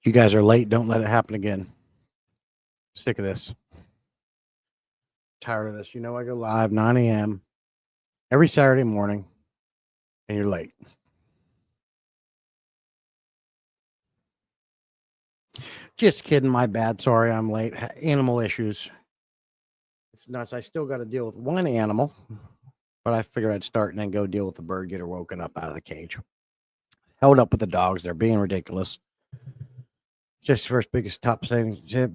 You guys are late. Don't let it happen again. Sick of this. Tired of this. You know, I go live 9 a.m. every Saturday morning, and you're late. Just kidding. My bad. Sorry, I'm late. Animal issues. It's nuts. I still got to deal with one animal, but I figured I'd start and then go deal with the bird, get her woken up out of the cage. Held up with the dogs. They're being ridiculous. Just first biggest top saving tip: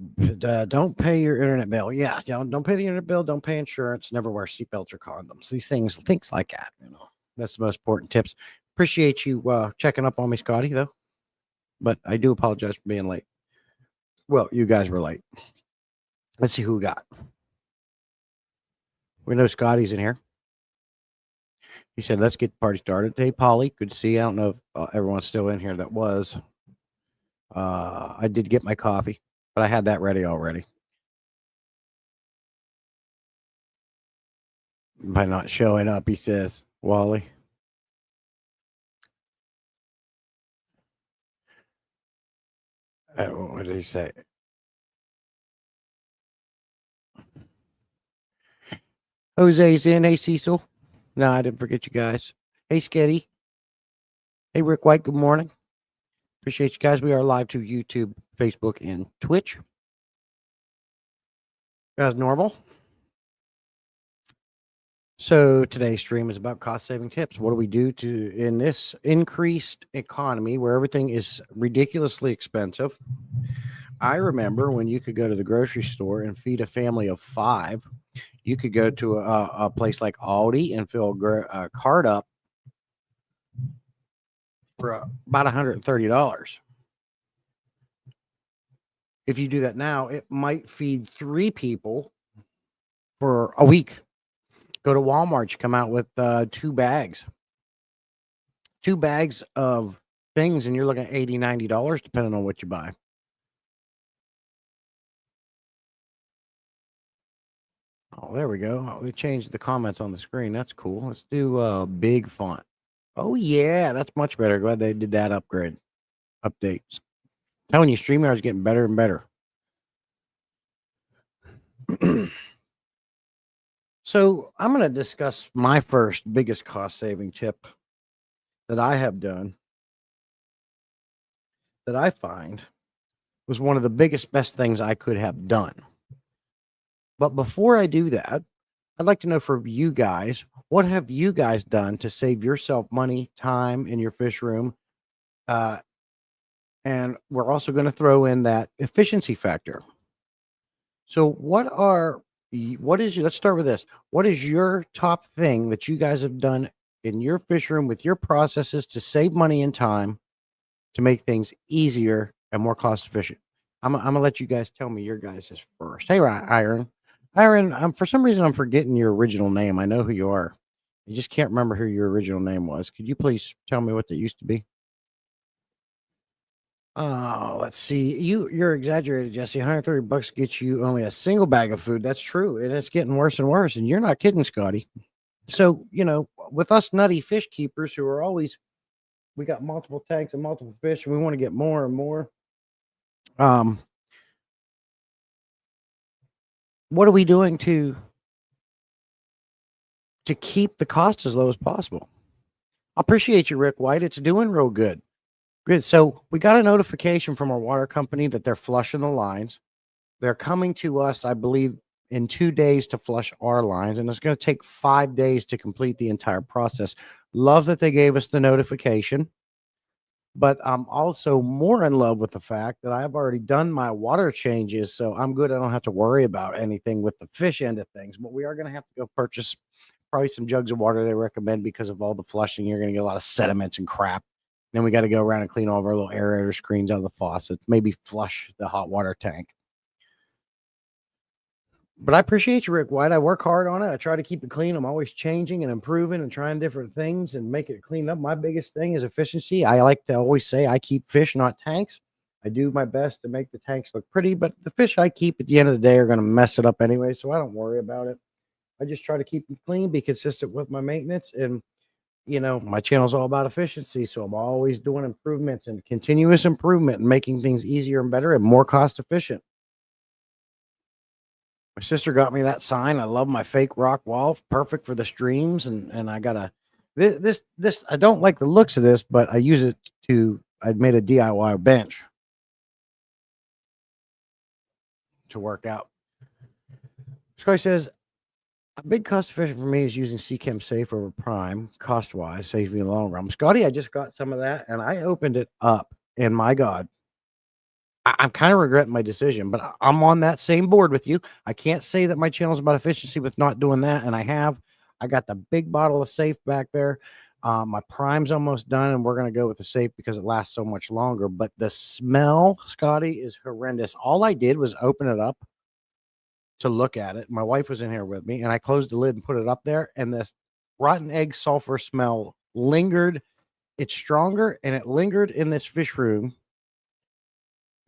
don't pay your internet bill. Yeah, don't pay the internet bill. Don't pay insurance. Never wear seatbelts or condoms. These things like that. That's the most important tips. Appreciate you checking up on me, Scotty. Though, but I do apologize for being late. Well, you guys were late. Let's see who we got. We know Scotty's in here. He said, "Let's get the party started." Hey, Polly, good to see you. I don't know if everyone's still in here. That was. I did get my coffee, but I had that ready already. By not showing up, he says, Wally. What did he say? Jose's in. Hey, Cecil. No, I didn't forget you guys. Hey, Sketty. Hey, Rick White. Good morning. Appreciate you guys. We are live to YouTube, Facebook, and Twitch. As normal. So today's stream is about cost-saving tips. What do we do in this increased economy where everything is ridiculously expensive? I remember when you could go to the grocery store and feed a family of 5. You could go to a place like Aldi and fill a cart up for about $130. If you do that now, it might feed 3 people for a week. Go to Walmart, you come out with 2 bags. 2 bags of things, and you're looking at $80, $90, depending on what you buy. Oh, there we go. Oh, they changed the comments on the screen. That's cool. Let's do big font. Oh, yeah, that's much better. Glad they did that upgrade. Updates. Telling you, StreamYard's getting better and better. So I'm going to discuss my first biggest cost-saving tip that I have done that I find was one of the biggest, best things I could have done. But before I do that, I'd like to know from you guys, what have you guys done to save yourself money, time in your fish room? And we're also going to throw in that efficiency factor. So let's start with this. What is your top thing that you guys have done in your fish room with your processes to save money and time to make things easier and more cost efficient? I'm gonna let you guys tell me your guys' first. Hey, Iron, for some reason I'm forgetting your original name. I know who you are. I just can't remember who your original name was. Could you please tell me what that used to be? Oh, let's see. You're exaggerated, Jesse. $130 gets you only a single bag of food. That's true. And it's getting worse and worse. And you're not kidding, Scotty. So, with us nutty fish keepers who are always, we got multiple tanks and multiple fish, and we want to get more and more. What are we doing to keep the cost as low as possible? I appreciate you, Rick White. It's doing real good. Good. So we got a notification from our water company that they're flushing the lines. They're coming to us, I believe, in 2 days to flush our lines, and it's going to take 5 days to complete the entire process. Love that they gave us the notification, but I'm also more in love with the fact that I've already done my water changes, so I'm good. I don't have to worry about anything with the fish end of things, but we are going to have to go purchase probably some jugs of water they recommend because of all the flushing. You're going to get a lot of sediments and crap. Then we got to go around and clean all of our little aerator screens out of the faucets, maybe flush the hot water tank. But I appreciate you, Rick White. I work hard on it. I try to keep it clean. I'm always changing and improving and trying different things and make it clean up. My biggest thing is efficiency. I like to always say I keep fish, not tanks. I do my best to make the tanks look pretty, but the fish I keep at the end of the day are going to mess it up anyway, so I don't worry about it. I just try to keep it clean, be consistent with my maintenance, and my channel's all about efficiency. So I'm always doing improvements and continuous improvement and making things easier and better and more cost efficient. My sister got me that sign. I love my fake rock wall. Perfect for the streams. And I got this. I don't like the looks of this, but I use it I made a DIY bench to work out. This guy says, a big cost efficient for me is using CChem Safe over Prime. Cost wise, saves me in the long run. Scotty, I just got some of that and I opened it up. And my God, I'm kind of regretting my decision, but I'm on that same board with you. I can't say that my channel's about efficiency with not doing that. And I got the big bottle of Safe back there. My Prime's almost done, and we're going to go with the Safe because it lasts so much longer. But the smell, Scotty, is horrendous. All I did was open it up to look at it. My wife was in here with me, and I closed the lid and put it up there. And this rotten egg sulfur smell lingered. It's stronger, and it lingered in this fish room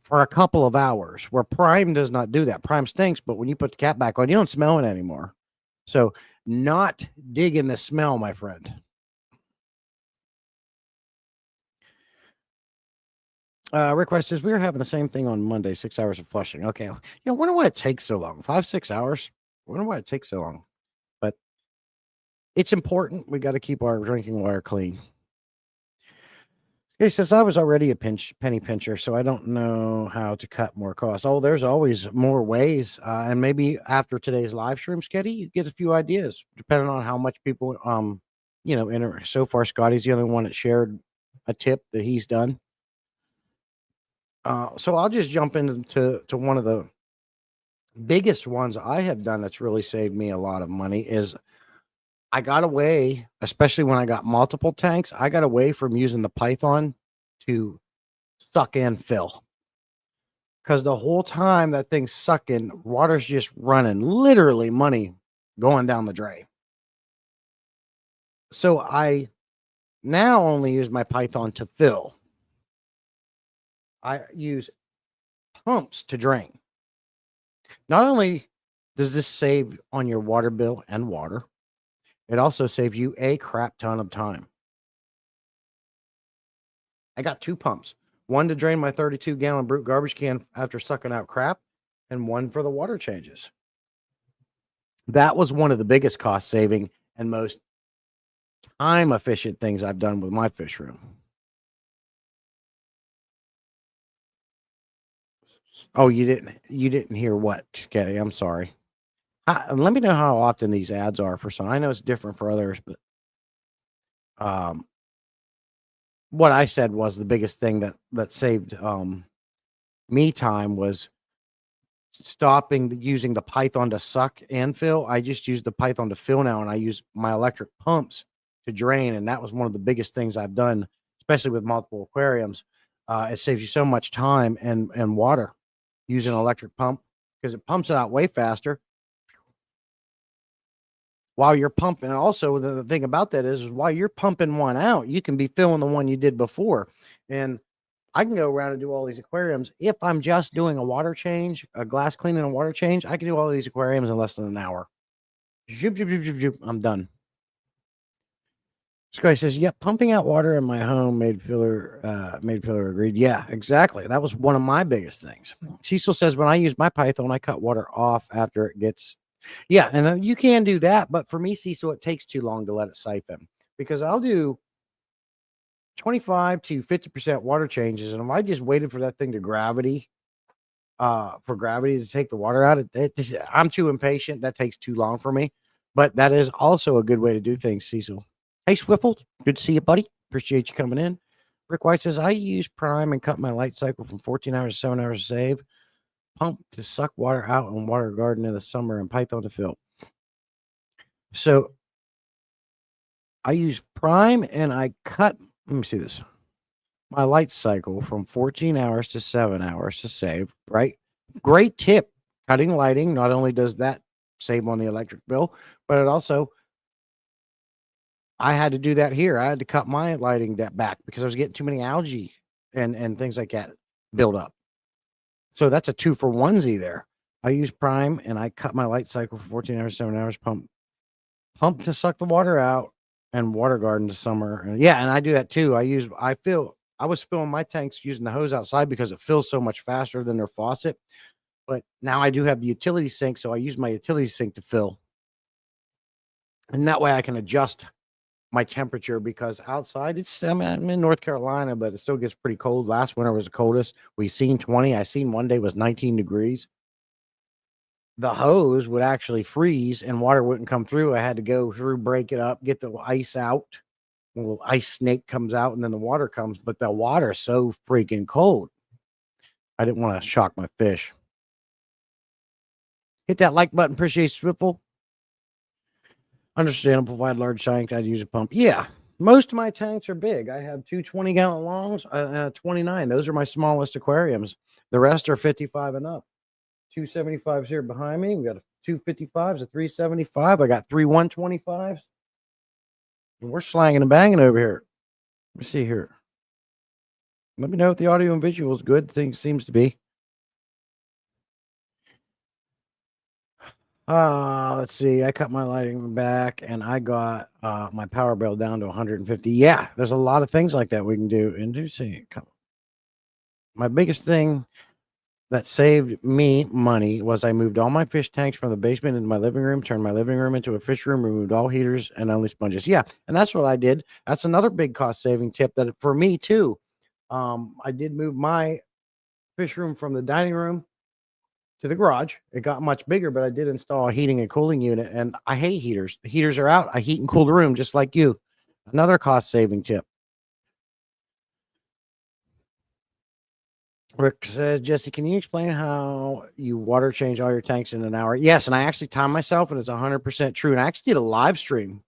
for a couple of hours, where Prime does not do that. Prime stinks, but when you put the cap back on, you don't smell it anymore. So not digging the smell, my friend. Rick West says, we were having the same thing on Monday, 6 hours of flushing. Okay. Wonder why it takes so long. 5-6 hours. Wonder why it takes so long. But it's important. We got to keep our drinking water clean. He says, I was already a penny pincher, so I don't know how to cut more costs. Oh, there's always more ways. And maybe after today's live stream, Sketty, you get a few ideas, depending on how much people, enter. So far, Scotty's the only one that shared a tip that he's done. So I'll just jump into one of the biggest ones I have done that's really saved me a lot of money is I got away, especially when I got multiple tanks, I got away from using the Python to suck and fill. Because the whole time that thing's sucking, water's just running, literally money going down the drain. So I now only use my Python to fill. I use pumps to drain. Not only does this save on your water bill and water, it also saves you a crap ton of time. I got 2 pumps, one to drain my 32-gallon brute garbage can after sucking out crap, and one for the water changes. That was one of the biggest cost saving and most time efficient things I've done with my fish room. Oh, you didn't hear what, Sketty? I'm sorry. Let me know how often these ads are for some. I know it's different for others, but what I said was the biggest thing that saved me time was stopping using the Python to suck and fill. I just use the Python to fill now, and I use my electric pumps to drain. And that was one of the biggest things I've done, especially with multiple aquariums. It saves you so much time and water using an electric pump because it pumps it out way faster while you're pumping. Also, the thing about that is while you're pumping one out, you can be filling the one you did before. And I can go around and do all these aquariums. If I'm just doing a water change, a glass cleaning and water change, I can do all these aquariums in less than an hour. Zoop, zoop, zoop, zoop, zoop, I'm done. This guy says, yep, pumping out water in my home made filler agreed. Yeah, exactly. That was one of my biggest things. Cecil says, when I use my Python, I cut water off after it gets, yeah, and you can do that. But for me, Cecil, it takes too long to let it siphon because I'll do 25 to 50% water changes. And if I just waited for that thing to gravity to take the water out, I'm too impatient. That takes too long for me. But that is also a good way to do things, Cecil. Hey, Swiffle, good to see you, buddy. Appreciate you coming in. Rick White says, I use Prime and cut my light cycle from 14 hours to 7 hours to save. Pump to suck water out and water garden in the summer and Python to fill. So I use Prime and I cut, let me see this, my light cycle from 14 hours to 7 hours to save, right? Great tip. Cutting lighting, not only does that save on the electric bill, but it also, I had to do that here. I had to cut my lighting back because I was getting too many algae and things like that build up. So that's a 2-for-1 there. I use Prime and I cut my light cycle for 14 hours, 7 hours, pump to suck the water out and water garden this summer. And yeah, and I do that too. I was filling my tanks using the hose outside because it fills so much faster than their faucet. But now I do have the utility sink, so I use my utility sink to fill. And that way I can adjust my temperature because outside I'm in North Carolina, but it still gets pretty cold. Last winter was the coldest. We seen 20. I seen one day was 19 degrees. The hose would actually freeze and water wouldn't come through. I had to go through, break it up, get the ice out. A little ice snake comes out and then the water comes, but the water's so freaking cold. I didn't want to shock my fish. Hit that like button. Appreciate Swiffle. Understandable. If I had large tanks, I'd use a pump. Yeah, most of my tanks are big. I have two 20-gallon longs, 29. Those are my smallest aquariums. The rest are 55 and up. 275s here behind me. We got a 255s, a 375. I got three 125s. And we're slanging and banging over here. Let me see here. Let me know if the audio and visual is good. Things seems to be. Let's see. I cut my lighting back and I got my power bill down to 150. Yeah, there's a lot of things like that we can do. And do see. My biggest thing that saved me money was I moved all my fish tanks from the basement into my living room, turned my living room into a fish room, removed all heaters and only sponges. Yeah, and that's what I did. That's another big cost saving tip that for me too. I did move my fish room from the dining room to the garage. It got much bigger, but I did install a heating and cooling unit, and I hate heaters. The heaters are out. I heat and cool the room just like you. Another cost saving tip. Rick says, Jesse, can you explain how you water change all your tanks in an hour? Yes, and I actually timed myself, and it's 100% true. And I actually did a live stream.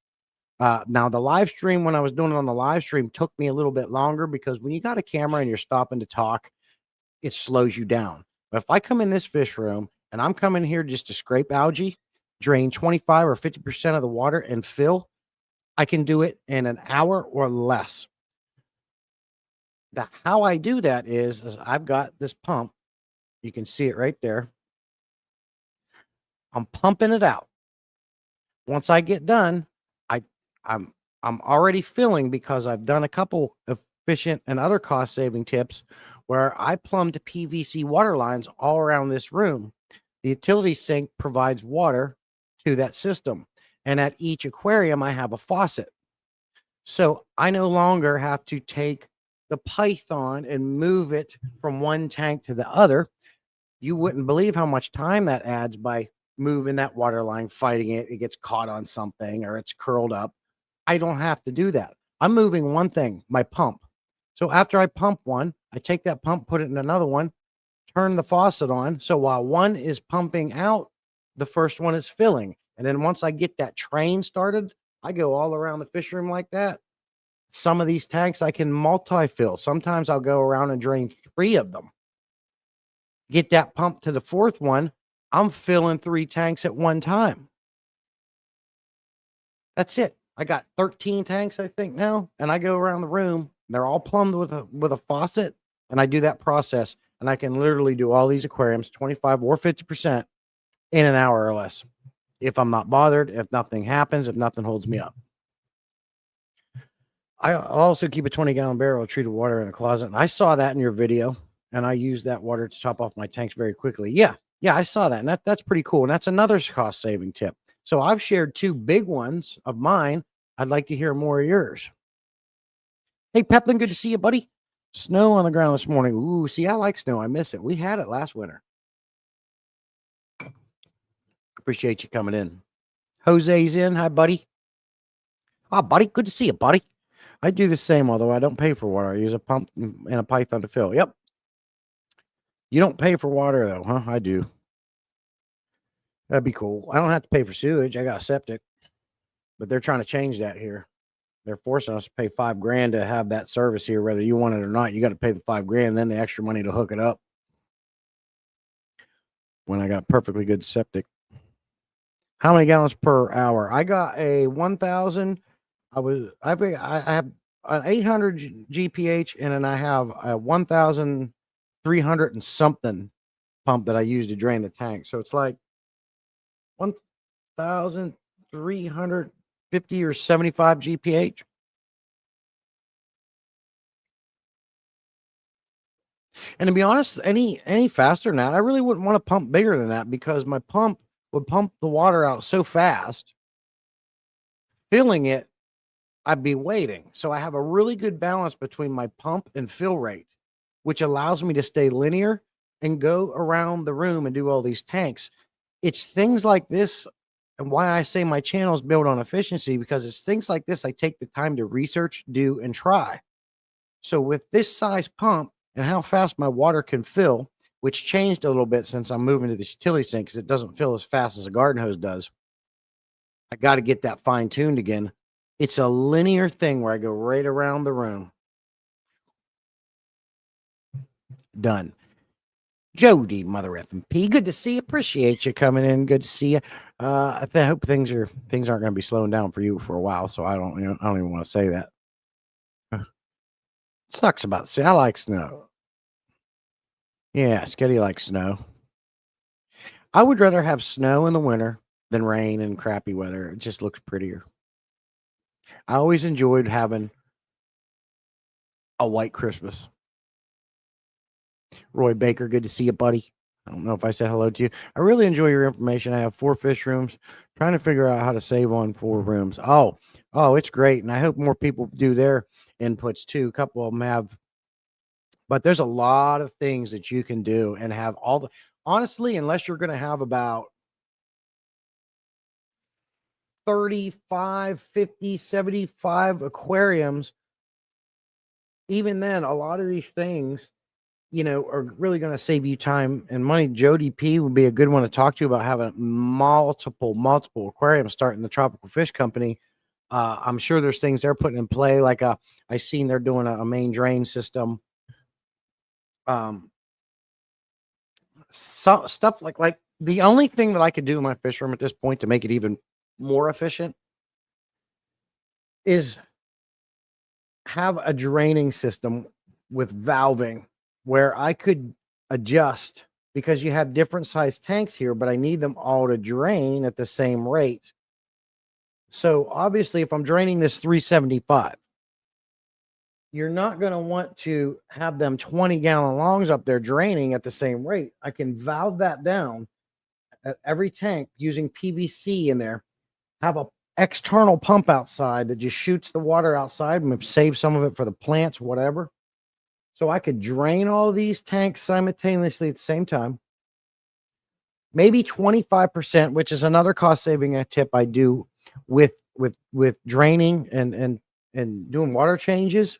Now, the live stream, when I was doing it on the live stream, took me a little bit longer because when you got a camera and you're stopping to talk, it slows you down. But if I come in this fish room and I'm coming here just to scrape algae, drain 25 or 50% of the water and fill, I can do it in an hour or less. How I do that is I've got this pump. You can see it right there. I'm pumping it out. Once I get done, I'm already filling because I've done a couple efficient and other cost saving tips where I plumbed PVC water lines all around this room. The utility sink provides water to that system. And at each aquarium, I have a faucet. So I no longer have to take the python and move it from one tank to the other. You wouldn't believe how much time that adds by moving that water line, fighting it. It gets caught on something or it's curled up. I don't have to do that. I'm moving one thing, my pump. So after I pump one, I take that pump, put it in another one, turn the faucet on. So while one is pumping out, the first one is filling. And then once I get that train started, I go all around the fish room like that. Some of these tanks I can multi-fill. Sometimes I'll go around and drain 3 of them. Get that pump to the 4th one. I'm filling 3 tanks at one time. That's it. I got 13 tanks, I think now, and I go around the room. They're all plumbed with a faucet, and I do that process, and I can literally do all these aquariums 25 or 50% in an hour or less. If I'm not bothered, if nothing happens, if nothing holds me up. I also keep a 20-gallon barrel of treated water in the closet, and I saw that in your video, and I use that water to top off my tanks very quickly. Yeah, I saw that, and that's pretty cool, and that's another cost-saving tip. So I've shared 2 big ones of mine. I'd like to hear more of yours. Hey, Peplin, good to see you, buddy. Snow on the ground this morning. Ooh, see, I like snow. I miss it. We had it last winter. Appreciate you coming in. Jose's in. Hi, buddy. Oh, buddy, good to see you, buddy. I do the same, although I don't pay for water. I use a pump and a python to fill. Yep. You don't pay for water, though, huh? I do. That'd be cool. I don't have to pay for sewage. I got a septic, but they're trying to change that here. They're forcing us to pay $5,000 to have that service here, whether you want it or not. You got to pay the $5,000, then the extra money to hook it up. When I got perfectly good septic. How many gallons per hour? I got a 1,000. I have an 800 GPH, and then I have a 1,300 and something pump that I use to drain the tank. So it's like 1,300 50 or 75 GPH. And to be honest, any faster than that, I really wouldn't want to pump bigger than that because my pump would pump the water out so fast. Filling it, I'd be waiting. So I have a really good balance between my pump and fill rate, which allows me to stay linear and go around the room and do all these tanks. It's things like this and why I say my channel is built on efficiency, because it's things like this I take the time to research, do, and try. So with this size pump and how fast my water can fill, which changed a little bit since I'm moving to the utility sink because it doesn't fill as fast as a garden hose does. I got to get that fine tuned again. It's a linear thing where I go right around the room. Done. Jody, Mother F&P, good to see you. Appreciate you coming in. Good to see you. I hope things aren't going to be slowing down for you for a while. So I don't even want to say that. Sucks about the sea. I like snow. Yeah, Sketty likes snow. I would rather have snow in the winter than rain and crappy weather. It just looks prettier. I always enjoyed having a white Christmas. Roy Baker, good to see you, buddy. I don't know if I said hello to you. I really enjoy your information. I have 4 fish rooms. Trying to figure out how to save on 4 rooms. Oh, it's great. And I hope more people do their inputs too. A couple of them have. But there's a lot of things that you can do and have all the, honestly, unless you're going to have about 35, 50, 75 aquariums, even then, a lot of these things, are really going to save you time and money. Jody P would be a good one to talk to about having multiple aquariums starting the Tropical Fish Company. I'm sure there's things they're putting in play. Like I seen they're doing a main drain system. So stuff like the only thing that I could do in my fish room at this point to make it even more efficient is have a draining system with valving where I could adjust, because you have different size tanks here, but I need them all to drain at the same rate. So obviously if I'm draining this 375, you're not going to want to have them 20-gallon longs up there draining at the same rate. I can valve that down at every tank using PVC in there, have a external pump outside that just shoots the water outside and save some of it for the plants, whatever. So I could drain all these tanks simultaneously at the same time. Maybe 25%, which is another cost saving tip I do with draining and doing water changes.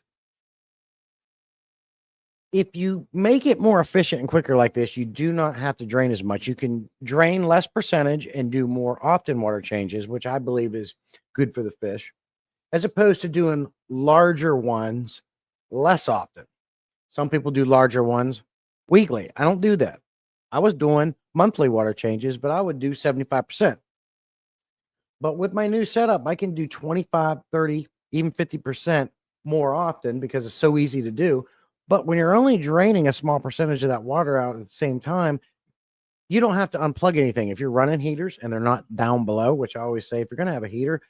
If you make it more efficient and quicker like this, you do not have to drain as much. You can drain less percentage and do more often water changes, which I believe is good for the fish, as opposed to doing larger ones less often. Some people do larger ones weekly. I don't do that. I was doing monthly water changes, but I would do 75%. But with my new setup, I can do 25, 30, even 50% more often because it's so easy to do. But when you're only draining a small percentage of that water out at the same time, you don't have to unplug anything. If you're running heaters and they're not down below, which I always say, if you're going to have a heater,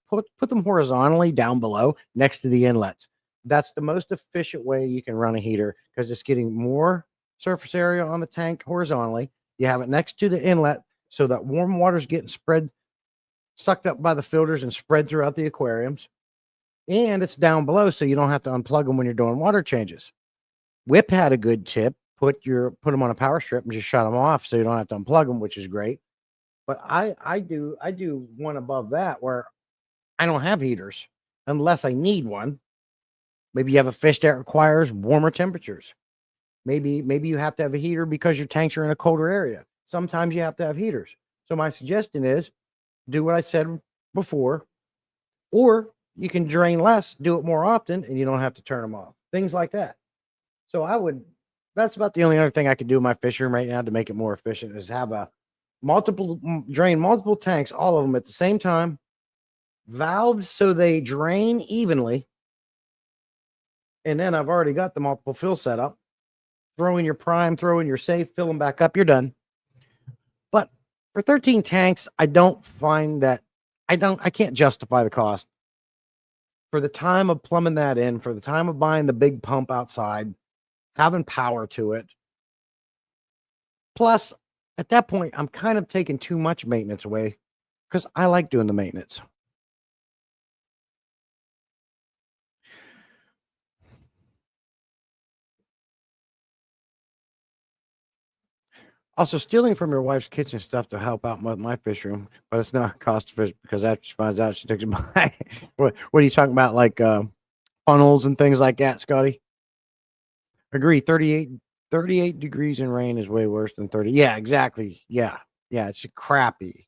put them horizontally down below next to the inlets. That's the most efficient way you can run a heater, because it's getting more surface area on the tank horizontally. You have it next to the inlet so that warm water is getting sucked up by the filters and spread throughout the aquariums. And it's down below, so you don't have to unplug them when you're doing water changes. Whip had a good tip. Put them on a power strip and just shut them off so you don't have to unplug them, which is great. But I do one above that where I don't have heaters unless I need one. Maybe you have a fish that requires warmer temperatures. Maybe you have to have a heater because your tanks are in a colder area. Sometimes you have to have heaters. So my suggestion is do what I said before, or you can drain less, do it more often, and you don't have to turn them off. Things like that. So that's about the only other thing I could do in my fish room right now to make it more efficient, is have drain multiple tanks, all of them at the same time, valved so they drain evenly. And then I've already got the multiple fill set up. Throw in your prime, throw in your safe, fill them back up, you're done. But for 13 tanks, I don't find that I can't justify the cost for the time of plumbing that in, for the time of buying the big pump outside, having power to it. Plus, at that point, I'm kind of taking too much maintenance away because I like doing the maintenance. Also, stealing from your wife's kitchen stuff to help out with my fish room, but it's not cost efficient because after she finds out, she takes it by. What are you talking about? Like funnels and things like that, Scotty? Agree. 38 degrees in rain is way worse than 30. Yeah, exactly. Yeah. Yeah. It's crappy.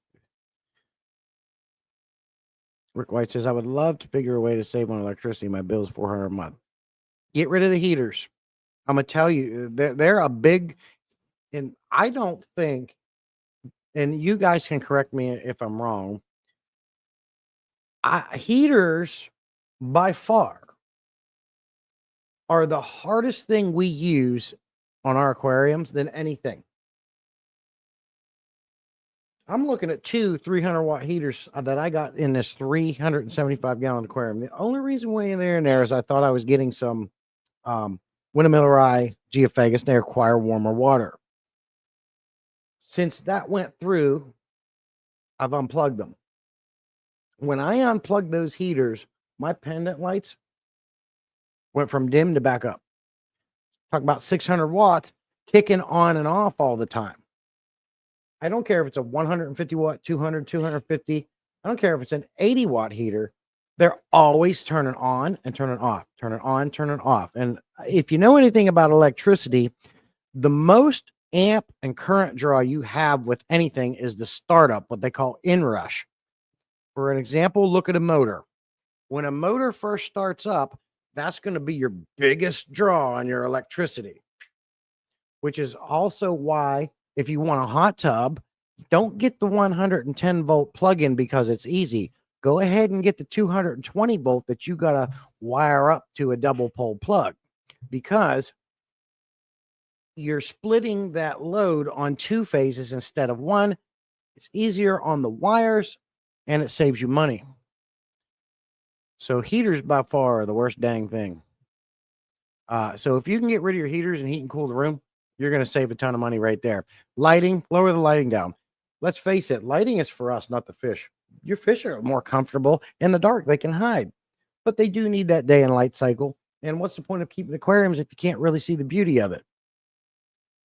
Rick White says, I would love to figure a way to save on electricity. My bill is $400 a month. Get rid of the heaters. I'm going to tell you, they're a big, and I don't think, and you guys can correct me if I'm wrong. Heaters by far are the hardest thing we use on our aquariums than anything. I'm looking at two 300-watt heaters that I got in this 375-gallon aquarium. The only reason way in there is I thought I was getting some Winnemilleri Geophagus. They require warmer water. Since that went through, I've unplugged them. When I unplugged those heaters, my pendant lights went from dim to back up. Talk about 600 watts kicking on and off all the time. I don't care if it's a 150 watt, 200, 250. I don't care if it's an 80 watt heater. They're always turning on and turning off, turning on, turning off. And if you know anything about electricity, the most amp and current draw you have with anything is the startup, what they call inrush. For an example, look at a motor. When a motor first starts up, that's going to be your biggest draw on your electricity, which is also why if you want a hot tub, don't get the 110 volt plug-in because it's easy. Go ahead and get the 220 volt that you got to wire up to a double pole plug because you're splitting that load on two phases instead of one. It's easier on the wires and it saves you money. So heaters by far are the worst dang thing. So if you can get rid of your heaters and heat and cool the room, you're going to save a ton of money right there. Lighting, lower the lighting down. Let's face it, lighting is for us, not the fish. Your fish are more comfortable in the dark. They can hide, but they do need that day and light cycle. And what's the point of keeping aquariums if you can't really see the beauty of it?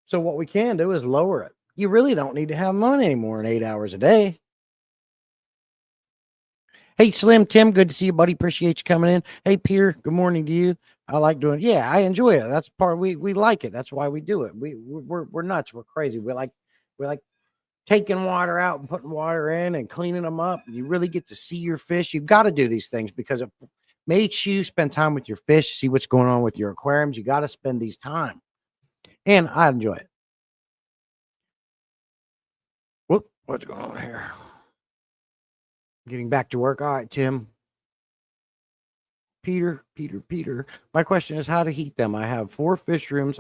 So what we can do is lower it. You really don't need to have them on anymore in 8 hours a day. Hey, Slim Tim, good to see you, buddy. Appreciate you coming in. Hey, Peter, good morning to you. I like doing. Yeah, I enjoy it. That's part we like it. That's why we do it. We're nuts. We're crazy. We like taking water out and putting water in and cleaning them up. You really get to see your fish. You've got to do these things because it makes you spend time with your fish, see what's going on with your aquariums. You got to spend these time, and I enjoy it. Whoop, what's going on here? Getting back to work. All right, Tim. Peter. My question is how to heat them. I have 4 fish rooms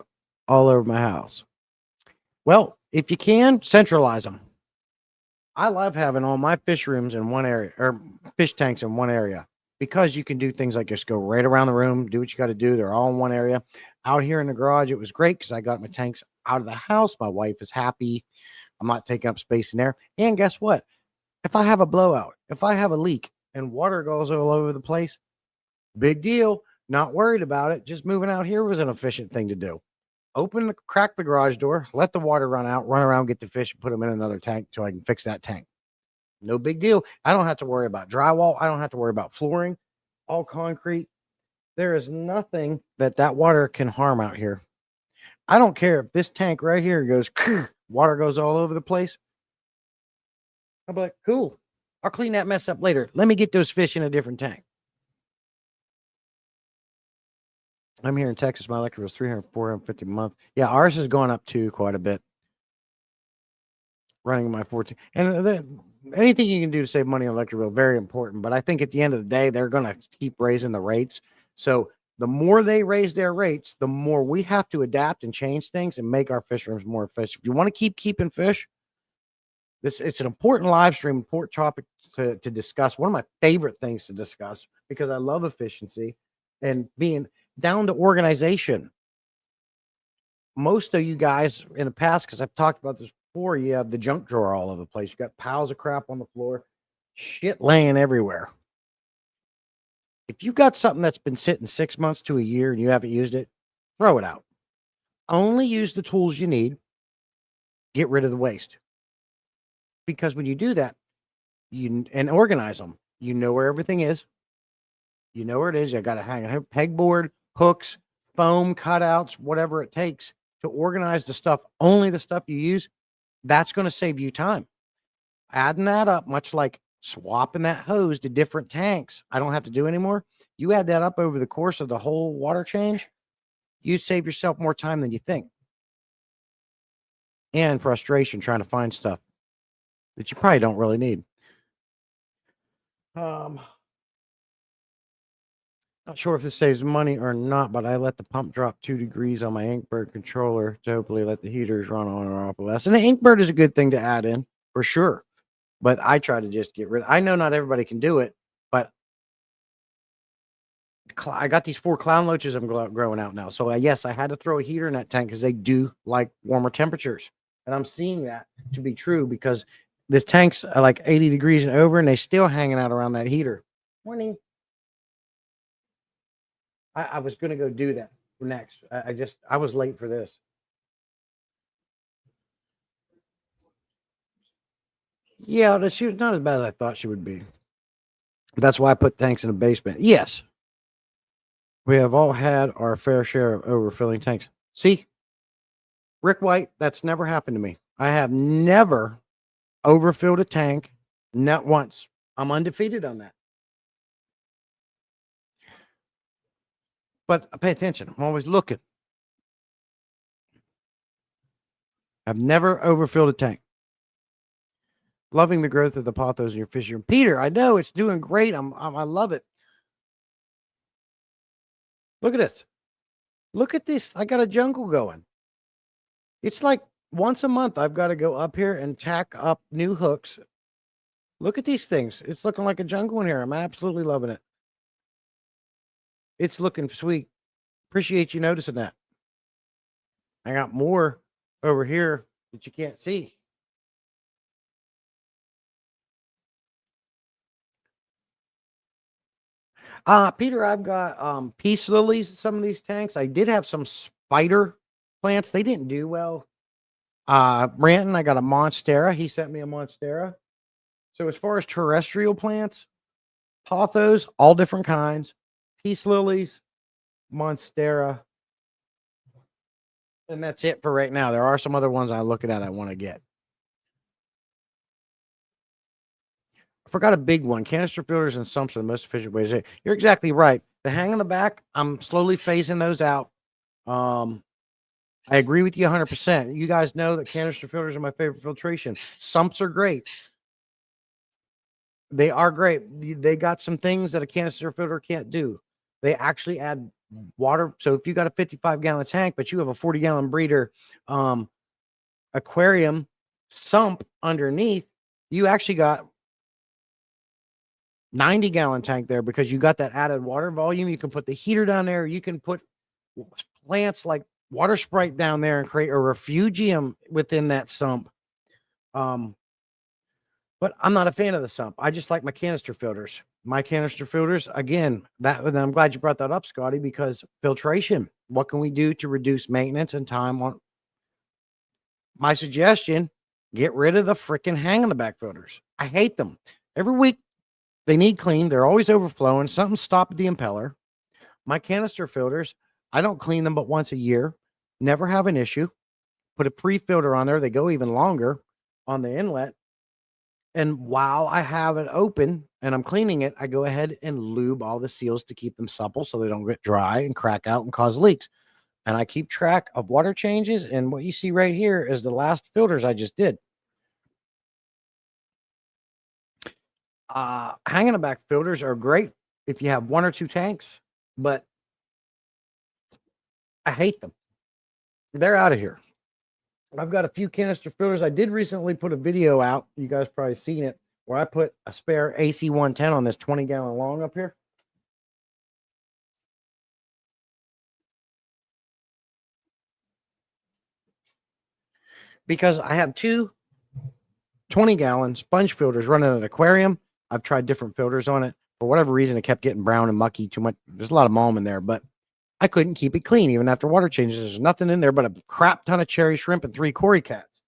all over my house. Well, if you can, centralize them. I love having all my fish rooms in one area or fish tanks in one area because you can do things like just go right around the room, do what you got to do. They're all in one area. Out here in the garage, it was great because I got my tanks out of the house. My wife is happy. I'm not taking up space in there. And guess what? If I have a blowout, if I have a leak and water goes all over the place, big deal. Not worried about it. Just moving out here was an efficient thing to do. Crack the garage door, let the water run out, run around, get the fish, and put them in another tank so I can fix that tank. No big deal. I don't have to worry about drywall. I don't have to worry about flooring, all concrete. There is nothing that water can harm out here. I don't care if this tank right here goes, water goes all over the place. I'll be like, cool. I'll clean that mess up later. Let me get those fish in a different tank. I'm here in Texas. My electric was $300, $450 a month. Yeah, ours is going up too quite a bit. Running my 14. And anything you can do to save money on electric bill, very important. But I think at the end of the day, they're going to keep raising the rates. So the more they raise their rates, the more we have to adapt and change things and make our fish rooms more efficient. If you want to keep keeping fish, It's an important live stream, important topic to discuss. One of my favorite things to discuss because I love efficiency and being down to organization. Most of you guys in the past, because I've talked about this before, you have the junk drawer all over the place. You got piles of crap on the floor, shit laying everywhere. If you've got something that's been sitting 6 months to a year and you haven't used it, throw it out. Only use the tools you need. Get rid of the waste. Because when you do that, and organize them, you know where everything is. You know where it is. You got to hang a pegboard, hooks, foam cutouts, whatever it takes to organize the stuff. Only the stuff you use. That's going to save you time. Adding that up, much like swapping that hose to different tanks, I don't have to do anymore. You add that up over the course of the whole water change, you save yourself more time than you think. And frustration trying to find stuff that you probably don't really need. Not sure if this saves money or not, but I let the pump drop 2 degrees on my Inkbird controller to hopefully let the heaters run on or off less. And the Inkbird is a good thing to add in for sure. But I try to just get rid of. I know not everybody can do it, but I got these 4 clown loaches I'm growing out now. So yes, I had to throw a heater in that tank because they do like warmer temperatures. And I'm seeing that to be true because this tank's like 80 degrees and over, and they still hanging out around that heater. Morning. I was going to go do that next. I was late for this. Yeah, she was not as bad as I thought she would be. That's why I put tanks in the basement. Yes. We have all had our fair share of overfilling tanks. See, Rick White, that's never happened to me. I have never overfilled a tank, not once. I'm undefeated on that. But pay attention. I'm always looking. I've never overfilled a tank. Loving the growth of the pothos in your fishing room. Peter, I know it's doing great. I love it. Look at this. Look at this. I got a jungle going. It's like once a month, I've got to go up here and tack up new hooks. Look at these things. It's looking like a jungle in here. I'm absolutely loving it. It's looking sweet. Appreciate you noticing that. I got more over here that you can't see. Peter, I've got peace lilies in some of these tanks. I did have some spider plants. They didn't do well. Branton, I got a monstera. He sent me a monstera. So as far as terrestrial plants, pothos, all different kinds, peace lilies, monstera, and that's it for right now. There are some other ones I'm looking at I want to get. I forgot a big one. Canister filters and sumps are the most efficient ways. You're exactly right. The hang on the back, I'm slowly phasing those out. I agree with you 100%. You guys know that canister filters are my favorite filtration. Sumps are great. They are great. They got some things that a canister filter can't do. They actually add water. So if you got a 55-gallon tank, but you have a 40-gallon breeder aquarium sump underneath, you actually got 90-gallon tank there because you got that added water volume. You can put the heater down there. You can put plants like water sprite down there and create a refugium within that sump. But I'm not a fan of the sump. I just like my canister filters. My canister filters, again, and I'm glad you brought that up, Scotty, because filtration. What can we do to reduce maintenance and time on? My suggestion, get rid of the freaking hang on the back filters. I hate them. Every week they need cleaned. They're always overflowing. Something stopped the impeller. My canister filters, I don't clean them but once a year. Never have an issue. Put a pre-filter on there. They go even longer on the inlet. And while I have it open and I'm cleaning it, I go ahead and lube all the seals to keep them supple so they don't get dry and crack out and cause leaks. And I keep track of water changes. And what you see right here is the last filters I just did. Hanging back filters are great if you have 1 or 2 tanks, but I hate them. They're out of here. I've got a few canister filters. I did recently put a video out. You guys probably seen it, where I put a spare AC 110 on this 20-gallon long up here. Because I have two 20-gallon sponge filters running an aquarium. I've tried different filters on it. For whatever reason, it kept getting brown and mucky too much. There's a lot of mulm in there, but I couldn't keep it clean even after water changes. There's nothing in there but a crap ton of cherry shrimp and 3 Cory cats.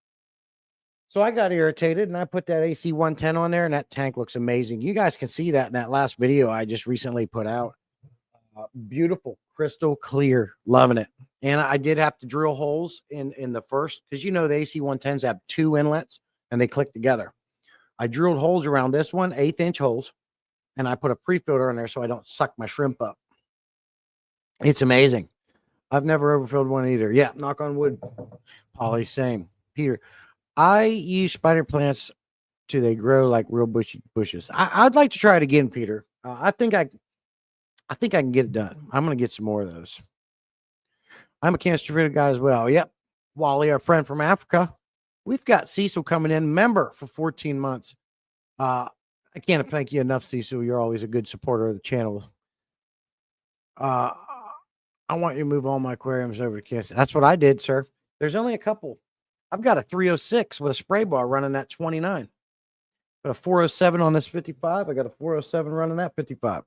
So I got irritated and I put that AC 110 on there, and that tank looks amazing. You guys can see that in that last video I just recently put out. Beautiful, crystal clear, loving it. And I did have to drill holes in the first, because you know the AC 110s have 2 inlets and they click together. I drilled holes around this one, 1/8-inch holes, and I put a pre-filter in there so I don't suck my shrimp up. It's amazing. I've never overfilled one either. Yeah, knock on wood. Polly, same. Peter, I use spider plants till they grow like real bushy bushes. I'd like to try it again, Peter. I think I can get it done. I'm going to get some more of those. I'm a canister filter guy as well. Yep. Wally, our friend from Africa. We've got Cecil coming in, member for 14 months. I can't thank you enough, Cecil. You're always a good supporter of the channel. I want you to move all my aquariums over to canister. That's what I did, sir. There's only a couple. I've got a 306 with a spray bar running that 29. Got a 407 on this 55. I got a 407 running that 55.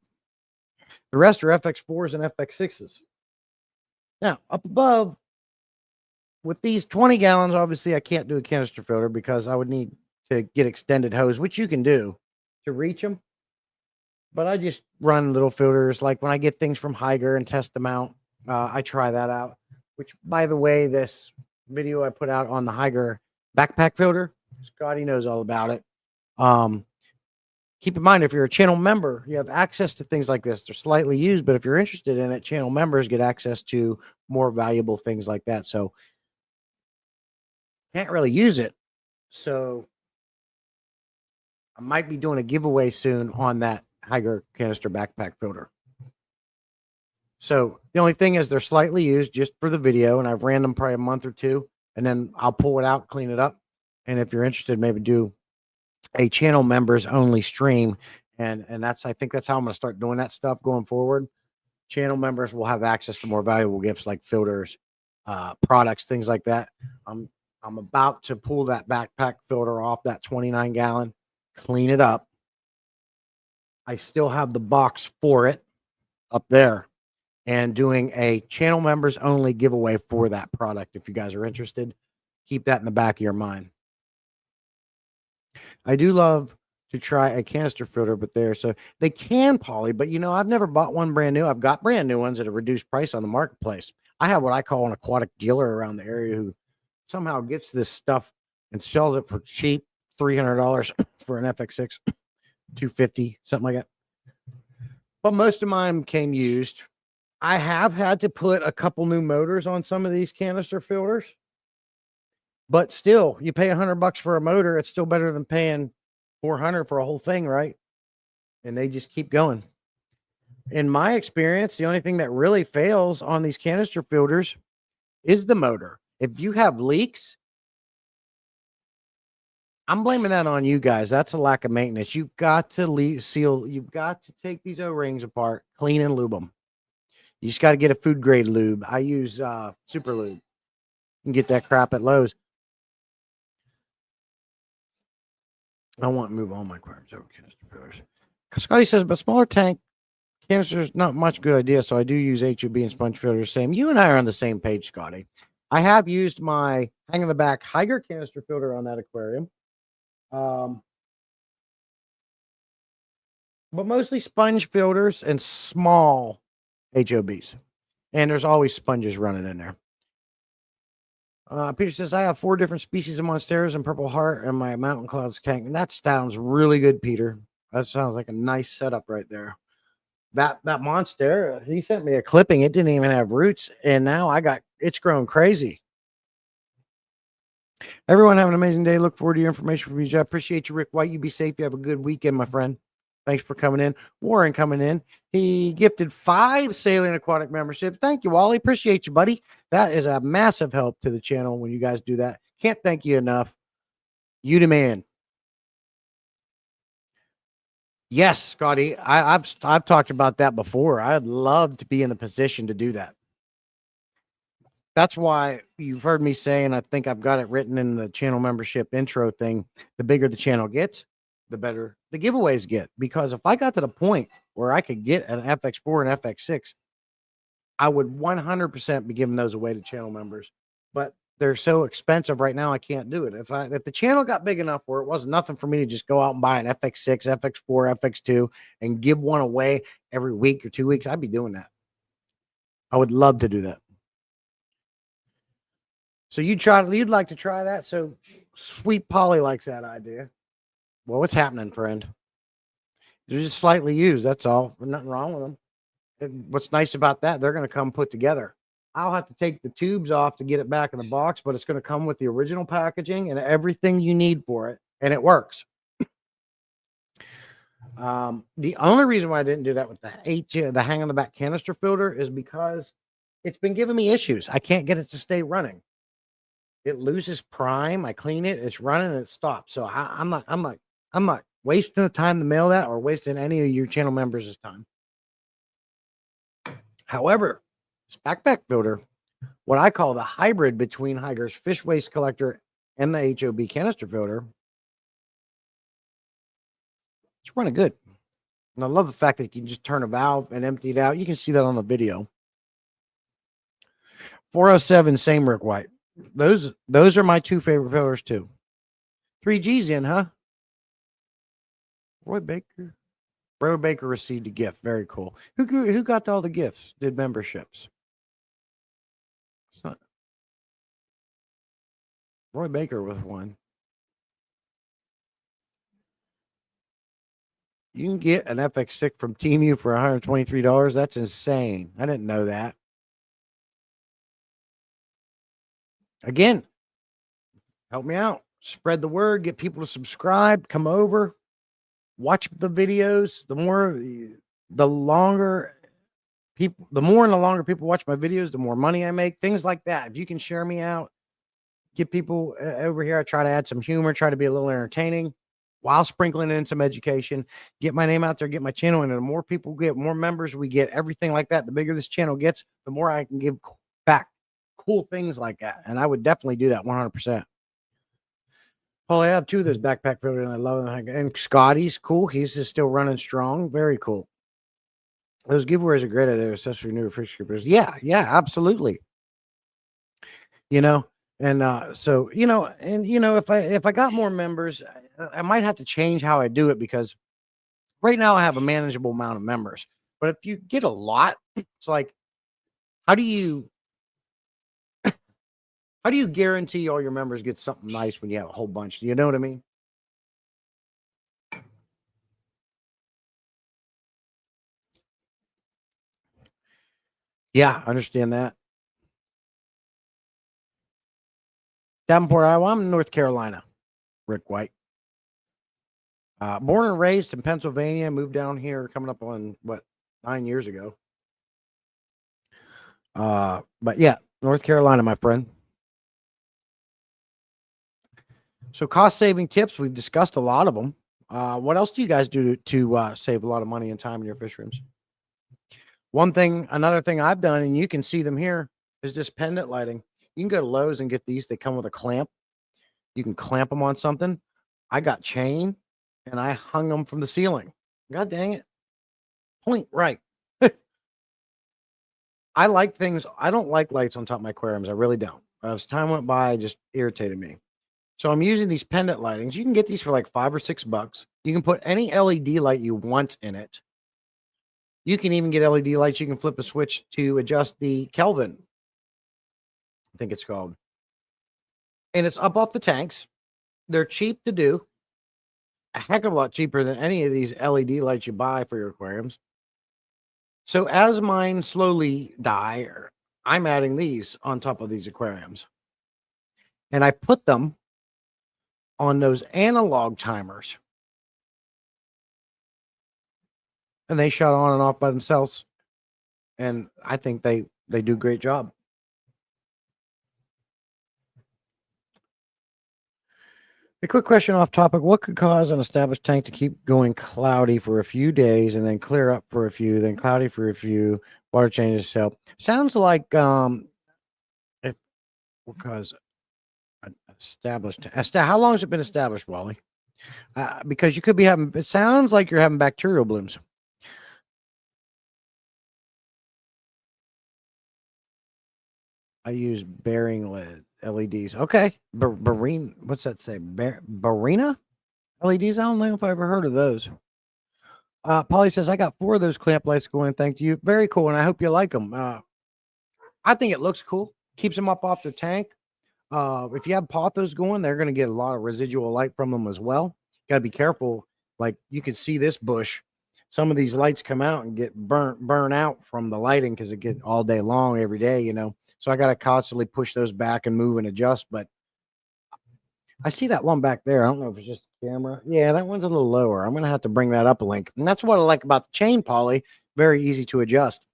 The rest are FX4s and FX6s. Now, up above, with these 20 gallons, obviously I can't do a canister filter because I would need to get extended hose, which you can do to reach them. But I just run little filters. Like when I get things from Hygger and test them out, I try that out. Which, by the way, this video I put out on the Hygger backpack filter, Scotty knows all about it. Keep in mind, if you're a channel member, you have access to things like this. They're slightly used, but if you're interested in it, channel members get access to more valuable things like that. So can't really use it. So I might be doing a giveaway soon on that Hygger canister backpack filter. So the only thing is they're slightly used just for the video, and I've ran them probably a month or two, and then I'll pull it out, clean it up. And if you're interested, maybe do a channel members only stream. And that's, I think that's how I'm going to start doing that stuff going forward. Channel members will have access to more valuable gifts like filters, products, things like that. I'm about to pull that backpack filter off that 29 gallon, clean it up. I still have the box for it up there, and doing a channel members only giveaway for that product. If you guys are interested, keep that in the back of your mind. I do love to try a canister filter, but so they can poly, but you know, I've never bought one brand new. I've got brand new ones at a reduced price on the marketplace. I have what I call an aquatic dealer around the area who somehow gets this stuff and sells it for cheap, $300 for an FX6, $250, something like that. But most of mine came used. I have had to put a couple new motors on some of these canister filters, but still, you pay $100 for a motor. It's still better than paying $400 for a whole thing, right? And they just keep going. In my experience, the only thing that really fails on these canister filters is the motor. If you have leaks, I'm blaming that on you guys. That's a lack of maintenance. You've got to seal. You've got to take these O-rings apart, clean and lube them. You just got to get a food grade lube. I use Super Lube. You can get that crap at Lowe's. I want to move all my aquariums over canister filters. Scotty says, but smaller tank canister is not much good idea. So I do use HOB and sponge filters. Same. You and I are on the same page, Scotty. I have used my hang in the back Hygger canister filter on that aquarium. But mostly sponge filters and small HOBs. And there's always sponges running in there. Peter says, I have 4 different species of monsteras and purple heart in my mountain clouds tank. And that sounds really good, Peter. That sounds like a nice setup right there. That monstera, he sent me a clipping. It didn't even have roots. And now it's grown crazy. Everyone have an amazing day. Look forward to your information from you. I appreciate you, Rick White. You be safe. You have a good weekend, my friend. Thanks for coming in. Warren coming in. He gifted 5 Saline Aquatic memberships. Thank you, Wally. Appreciate you, buddy. That is a massive help to the channel when you guys do that. Can't thank you enough. You the man. Yes, Scotty. I've talked about that before. I'd love to be in a position to do that. That's why you've heard me say, and I think I've got it written in the channel membership intro thing. The bigger the channel gets, the better the giveaways get. Because if I got to the point where I could get an FX4 and FX6, I would 100% be giving those away to channel members. But they're so expensive right now, I can't do it. If the channel got big enough where it wasn't nothing for me to just go out and buy an FX6, FX4, FX2 and give one away every week or 2 weeks, I'd be doing that. I would love to do that. So you'd like to try that? So Sweet Polly likes that idea. Well, what's happening, friend? They're just slightly used. That's all. There's nothing wrong with them. And what's nice about that, they're going to come put together. I'll have to take the tubes off to get it back in the box, but it's going to come with the original packaging and everything you need for it. And it works. The only reason why I didn't do that with the hang on the back canister filter is because it's been giving me issues. I can't get it to stay running. It loses prime. I clean it, it's running, and it stops. So I'm not wasting the time to mail that or wasting any of your channel members' time. However, this backpack filter, what I call the hybrid between Haiger's fish waste collector and the HOB canister filter, it's running good. And I love the fact that you can just turn a valve and empty it out. You can see that on the video. 407, same Rick White. Those are my two favorite filters too. 3G's in, huh? Roy Baker. Roy Baker received a gift. Very cool. Who got all the gifts? Did memberships? Roy Baker was one. You can get an FX6 from Temu for $123. That's insane. I didn't know that. Again, help me out. Spread the word. Get people to subscribe. Come over. Watch the videos. The more and the longer people watch my videos, the more money I make. Things like that. If you can share me out, get people over here. I try to add some humor, try to be a little entertaining while sprinkling in some education. Get my name out there, get my channel in. And the more people get, more members we get, everything like that. The bigger this channel gets, the more I can give back cool things like that. And I would definitely do that 100%. Well, I have two of those backpack filters, and I love them. And Scotty's cool. He's just still running strong. Very cool. Those giveaways are great idea, especially for new refrigerators. Yeah, absolutely. So if I got more members, I might have to change how I do it because right now I have a manageable amount of members. But if you get a lot, it's like, how do you guarantee all your members get something nice when you have a whole bunch? Do you know what I mean? Yeah, I understand that. Davenport, Iowa. I'm in North Carolina. Rick White. Born and raised in Pennsylvania, moved down here coming up on 9 years ago. But yeah, North Carolina, my friend. So cost saving tips, we've discussed a lot of them. What else do you guys do to save a lot of money and time in your fish rooms? Another thing I've done, and you can see them here, is this pendant lighting. You can go to Lowe's and get these. They come with a clamp. You can clamp them on something. I got chain and I hung them from the ceiling. God dang it. Point right. I like things. I don't like lights on top of my aquariums. I really don't. As time went by, it just irritated me. So I'm using these pendant lightings. You can get these for like $5 or $6. You can put any LED light you want in it. You can even get LED lights. You can flip a switch to adjust the Kelvin, I think it's called. And it's up off the tanks. They're cheap to do. A heck of a lot cheaper than any of these LED lights you buy for your aquariums. So as mine slowly die, I'm adding these on top of these aquariums. And I put them on those analog timers. And they shut on and off by themselves. And I think they do a great job. A quick question off topic. What could cause an established tank to keep going cloudy for a few days and then clear up for a few, then cloudy for a few, water changes help? Sounds like if what cause an how long has it been established, Wally? Because you could be having it sounds like you're having bacterial blooms. I use bearing LEDs. Okay. Barine, what's that say? Barina LEDs? I don't know if I ever heard of those. Polly says, I got 4 of those clamp lights going. Thank you. Very cool. And I hope you like them. I think it looks cool. Keeps them up off the tank. If you have pothos going, they're going to get a lot of residual light from them as well. Got to be careful. Like you can see this bush. Some of these lights come out and get burn out from the lighting because it gets all day long every day, you know. So I got to constantly push those back and move and adjust. But I see that one back there. I don't know if it's just the camera. Yeah, that one's a little lower. I'm going to have to bring that up a link. And that's what I like about the chain, Polly. Very easy to adjust.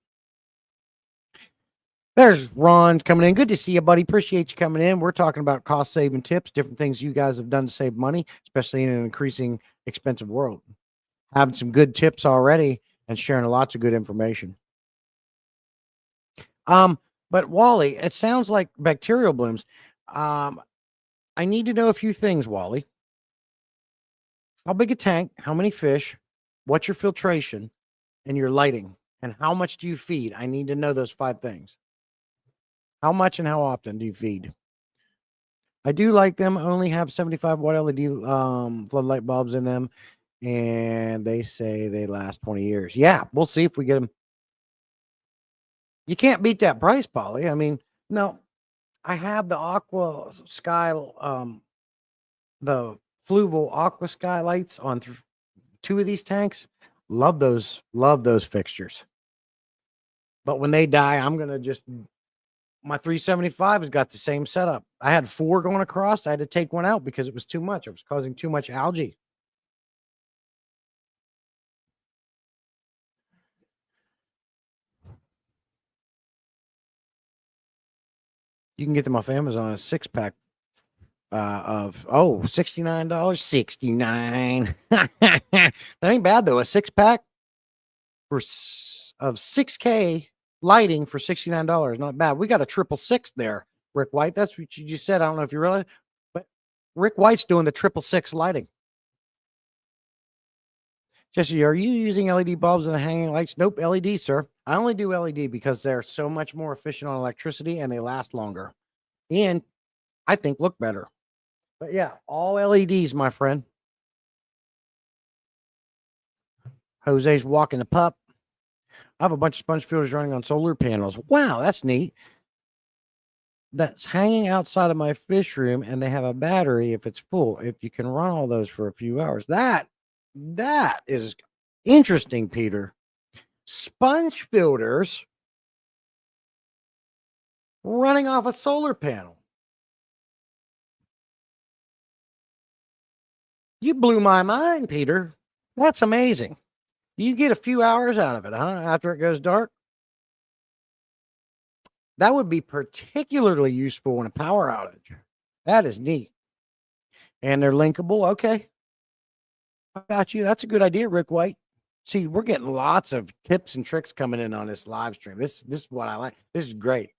There's Ron coming in. Good to see you, buddy. Appreciate you coming in. We're talking about cost saving tips, different things you guys have done to save money, especially in an increasing expensive world. Having some good tips already and sharing lots of good information. But Wally, it sounds like bacterial blooms. I need to know a few things, Wally. How big a tank? How many fish? What's your filtration and your lighting? And how much do you feed? I need to know those 5 things. How much and how often do you feed? I do like them. Only have 75 watt LED floodlight bulbs in them, and they say they last 20 years. Yeah, we'll see if we get them. You can't beat that price, Polly. I mean, no, I have the Aqua Sky, the Fluval Aqua Skylights on 2 of these tanks. Love those fixtures. But when they die, I'm gonna just my 375 has got the same setup. I had 4 going across. I had to take one out because it was too much. It was causing too much algae. You can get them off Amazon, a 6-pack of $69. 69. That ain't bad though. A 6-pack for of 6K lighting for $69. Not bad. We got a 666 there, Rick White. That's what you just said. I don't know if you realize, but Rick White's doing the 666 lighting. Jesse, are you using LED bulbs and the hanging lights? Nope, LED, sir. I only do LED because they're so much more efficient on electricity and they last longer. And I think look better. But yeah, all LEDs, my friend. Jose's walking the pup. I have a bunch of sponge filters running on solar panels. Wow, that's neat. That's hanging outside of my fish room, and they have a battery if it's full. If you can run all those for a few hours, that is interesting, Peter. Sponge filters running off a solar panel. You blew my mind, Peter. That's amazing. You get a few hours out of it, huh? After it goes dark. That would be particularly useful in a power outage. That is neat. And they're linkable. Okay. I got you. That's a good idea, Rick White. See, we're getting lots of tips and tricks coming in on this live stream. This is what I like. This is great.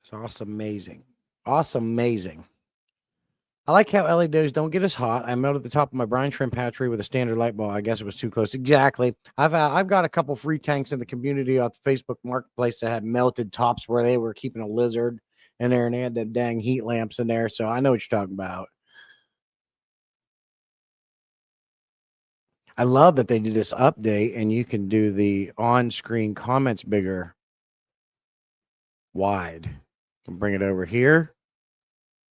It's awesome, amazing. Awesome, amazing. I like how LEDs don't get as hot. I melted the top of my brine shrimp hatchery with a standard light bulb. I guess it was too close. Exactly. I've got a couple free tanks in the community off the Facebook Marketplace that had melted tops where they were keeping a lizard in there, and they had the dang heat lamps in there. So I know what you're talking about. I love that they did this update, and you can do the on-screen comments bigger, wide. You can bring it over here,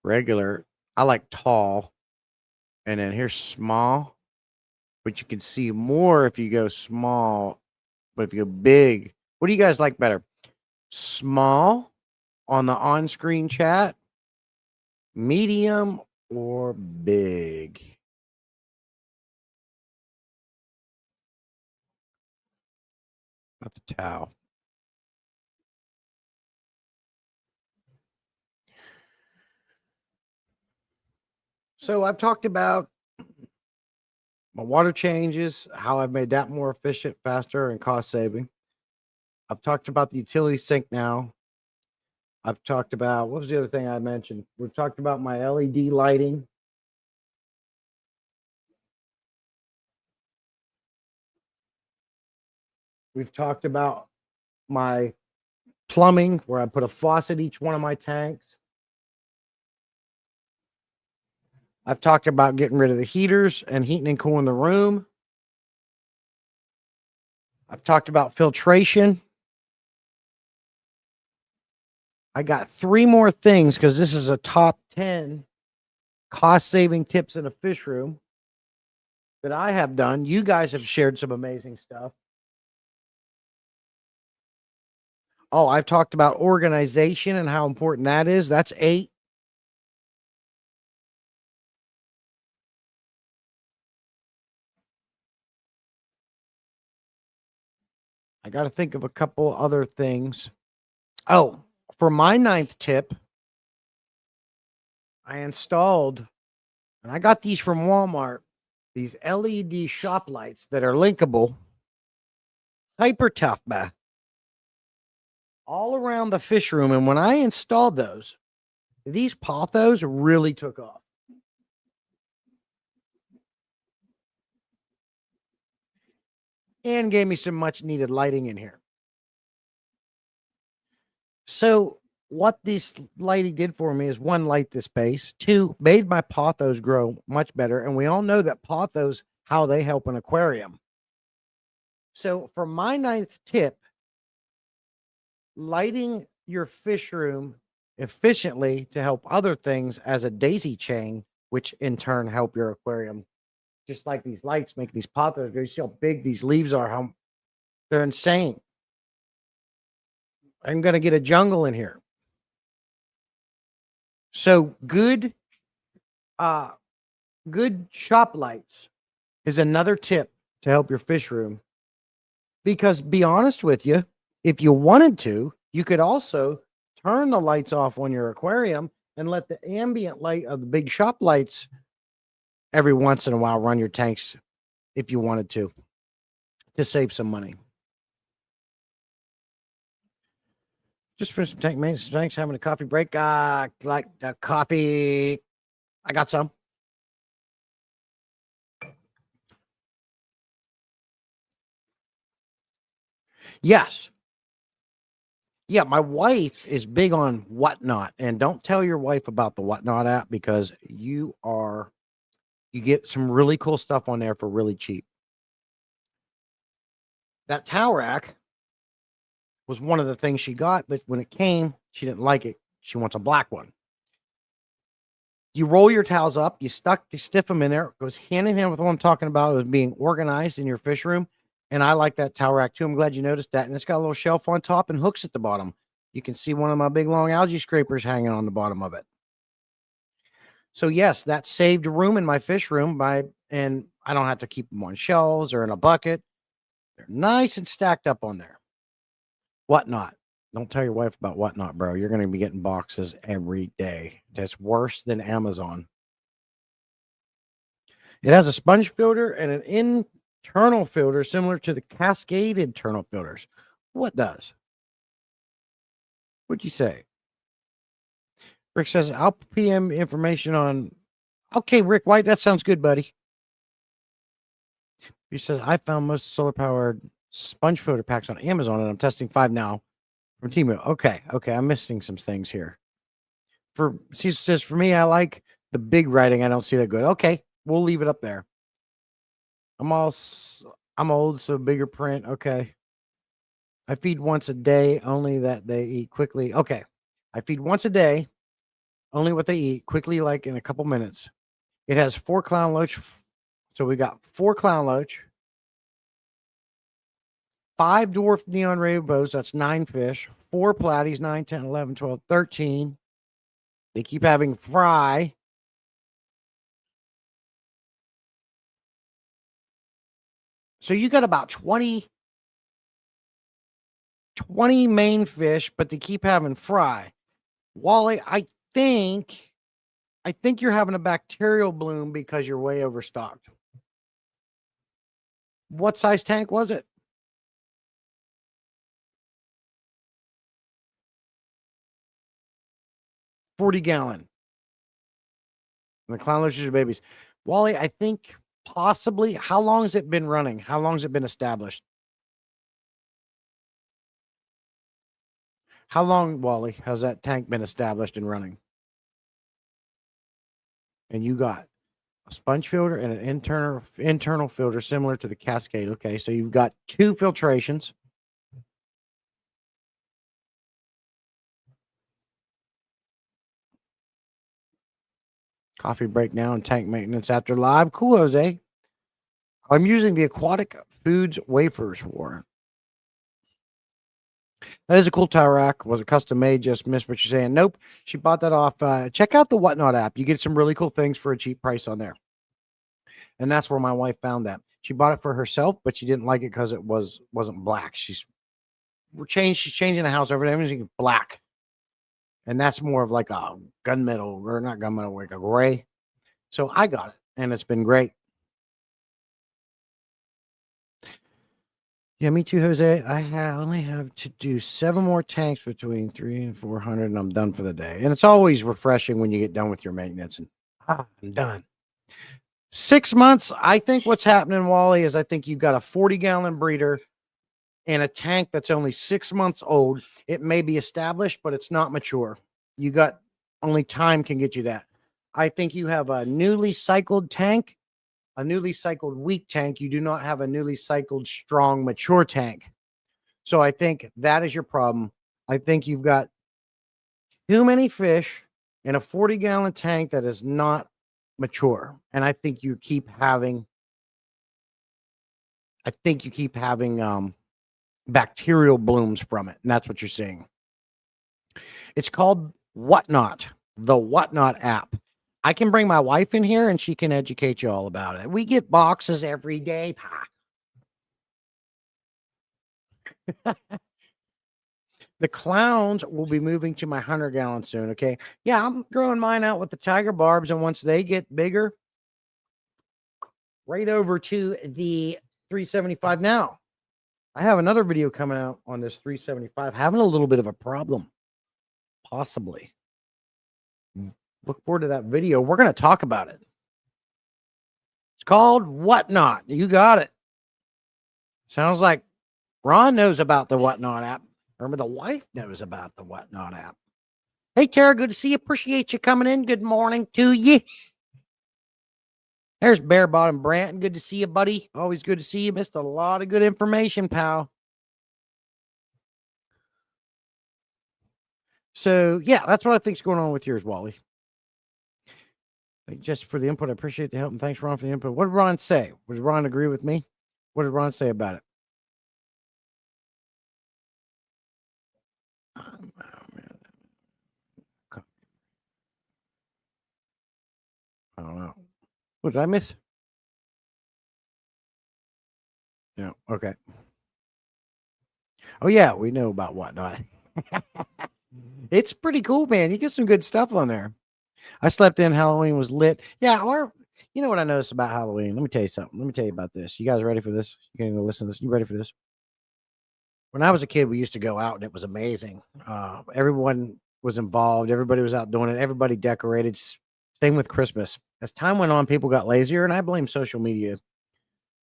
regular. I like tall, and then here's small. But you can see more if you go small. But if you go big, what do you guys like better? Small on the on-screen chat, medium, or big? Not the towel. So I've talked about my water changes, how I've made that more efficient, faster, and cost saving. I've talked about the utility sink now. I've talked about what was the other thing I mentioned? We've talked about my LED lighting. We've talked about my plumbing, where I put a faucet each one of my tanks. I've talked about getting rid of the heaters and heating and cooling the room. I've talked about filtration. I got 3 more things because this is a top 10 cost saving tips in a fish room that I have done. You guys have shared some amazing stuff. Oh, I've talked about organization and how important that is. That's 8. I got to think of a couple other things. Oh, for my 9th tip, I installed, and I got these from Walmart, these LED shop lights that are linkable, hyper tough, all around the fish room. And when I installed those, these pothos really took off. And gave me some much needed lighting in here. So what this lighting did for me is 1, light the space, 2, made my pothos grow much better. And we all know that pothos, how they help an aquarium. So for my 9th tip, lighting your fish room efficiently to help other things as a daisy chain, which in turn help your aquarium. Just like these lights make these pothos go. You see how big these leaves are, how they're insane. I'm going to get a jungle in here. So good shop lights is another tip to help your fish room. Because be honest with you, if you wanted to, you could also turn the lights off on your aquarium and let the ambient light of the big shop lights every once in a while run your tanks if you wanted to save some money. Just for some tank maintenance, thanks. Having a coffee break. Like the coffee. I got some. Yes. Yeah, my wife is big on Whatnot, and don't tell your wife about the Whatnot app because you get some really cool stuff on there for really cheap. That towel rack was one of the things she got, but when it came, she didn't like it. She wants a black one. You roll your towels up, you stiff them in there. It goes hand in hand with what I'm talking about, is being organized in your fish room. And I like that towel rack too. I'm glad you noticed that. And it's got a little shelf on top and hooks at the bottom. You can see one of my big long algae scrapers hanging on the bottom of it. So yes, that saved room in my fish room and I don't have to keep them on shelves or in a bucket. They're nice and stacked up on there. Whatnot. Don't tell your wife about Whatnot, bro. You're going to be getting boxes every day. That's worse than Amazon. It has a sponge filter and an internal filter similar to the Cascade internal filters. What does? What'd you say? Rick says, I'll PM information on. Okay, Rick White, that sounds good, buddy. He says, I found most solar powered sponge filter packs on Amazon and I'm testing 5 now from Temu. Okay, I'm missing some things here. She says, for me, I like the big writing. I don't see that good. Okay, we'll leave it up there. I'm old, so bigger print. Okay. I feed once a day, only that they eat quickly. Okay. I feed once a day, only what they eat quickly, like in a couple minutes. It has 4 clown loach. So we got 4 clown loach, 5 dwarf neon rainbows. That's 9 fish, 4 platies, 9, 10, 11, 12, 13. They keep having fry. So you got about 20 main fish, but they keep having fry. Wally, I think I think you're having a bacterial bloom because you're way overstocked. What size tank was it? 40-gallon. And the clown losers are babies. Wally, I think possibly. How long has it been running? How long has it been established? How long, Wally, has that tank been established and running? And you got a sponge filter and an internal filter similar to the Cascade. Okay, so you've got 2 filtrations. Coffee break now and tank maintenance after live. Cool, Jose. I'm using the Aquatic Foods wafers, Warren. That is a cool towel rack. Was it custom made? Just missed what you're saying. Nope. She bought that off. Check out the Whatnot app. You get some really cool things for a cheap price on there. And that's where my wife found that. She bought it for herself, but she didn't like it because it wasn't black. She's changing the house over there. Everything's black. And that's more of like a gunmetal, or not gunmetal, like a gray. So I got it, and it's been great. Yeah, me too, Jose. I only have to do 7 more tanks between 300 and 400, and I'm done for the day. And it's always refreshing when you get done with your maintenance and I'm done. 6 months. I think what's happening, Wally, is I think you've got a 40-gallon breeder in a tank that's only 6 months old. It may be established, but it's not mature. You got only time can get you that. I think you have a newly cycled tank, a newly cycled weak tank. You do not have a newly cycled strong mature tank. So I think that is your problem. I think you've got too many fish in a 40-gallon tank that is not mature. And I think you keep having bacterial blooms from it. And that's what you're seeing. It's called Whatnot, the Whatnot app. I can bring my wife in here and she can educate you all about it. We get boxes every day. The clowns will be moving to my 100-gallon soon. Okay. Yeah, I'm growing mine out with the tiger barbs. And once they get bigger, right over to the 375 now. I have another video coming out on this 375, having a little bit of a problem. Possibly. Look forward to that video. We're going to talk about it. It's called Whatnot. You got it. Sounds like Ron knows about the Whatnot app. Remember, the wife knows about the Whatnot app. Hey, Tara, good to see you. Appreciate you coming in. Good morning to you. There's Bear Bottom Branton. Good to see you, buddy. Always good to see you. Missed a lot of good information, pal. So, yeah, that's what I think's going on with yours, Wally. Just for the input, I appreciate the help, and thanks, Ron, for the input. What did Ron say? Does Ron agree with me? What did Ron say about it? I don't know. What did I miss? No. Okay. Oh, yeah, we know about Whatnot. It's pretty cool, man. You get some good stuff on there. I slept in. Halloween was lit. Yeah, or you know what I noticed about Halloween? Let me tell you something. Let me tell you about this. You guys ready for this? You gonna go listen to this? You ready for this? When I was a kid, we used to go out and it was amazing. Everyone was involved. Everybody was out doing it. Everybody decorated. Same with Christmas. As time went on, people got lazier, and I blame social media.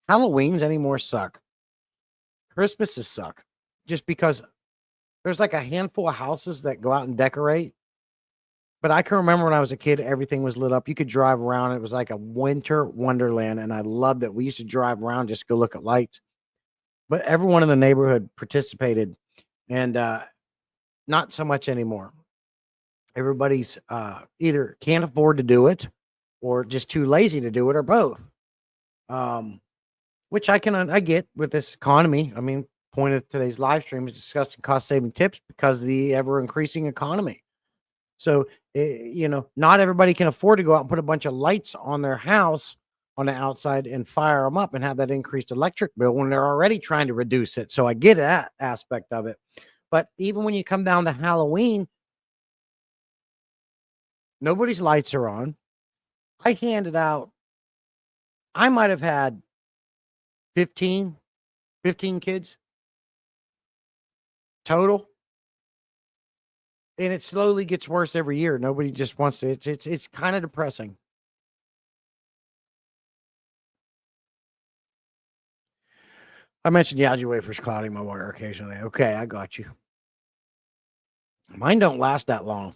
Halloween's anymore suck. Christmases suck. Just because there's like a handful of houses that go out and decorate. But I can remember when I was a kid, everything was lit up. You could drive around. It was like a winter wonderland. And I loved that we used to drive around just to go look at lights. But everyone in the neighborhood participated, and not so much anymore. Everybody's either can't afford to do it or just too lazy to do it, or both. Which I get with this economy. I mean, point of today's live stream is discussing cost saving tips because of the ever increasing economy. So, not everybody can afford to go out and put a bunch of lights on their house on the outside and fire them up and have that increased electric bill when they're already trying to reduce it. So I get that aspect of it. But even when you come down to Halloween, Nobody's lights are on. I handed out, I might have had 15 kids total. And it slowly gets worse every year. Nobody just wants to, it's kind of depressing. I mentioned the algae wafers clouding my water occasionally. Okay, I got you. Mine don't last that long.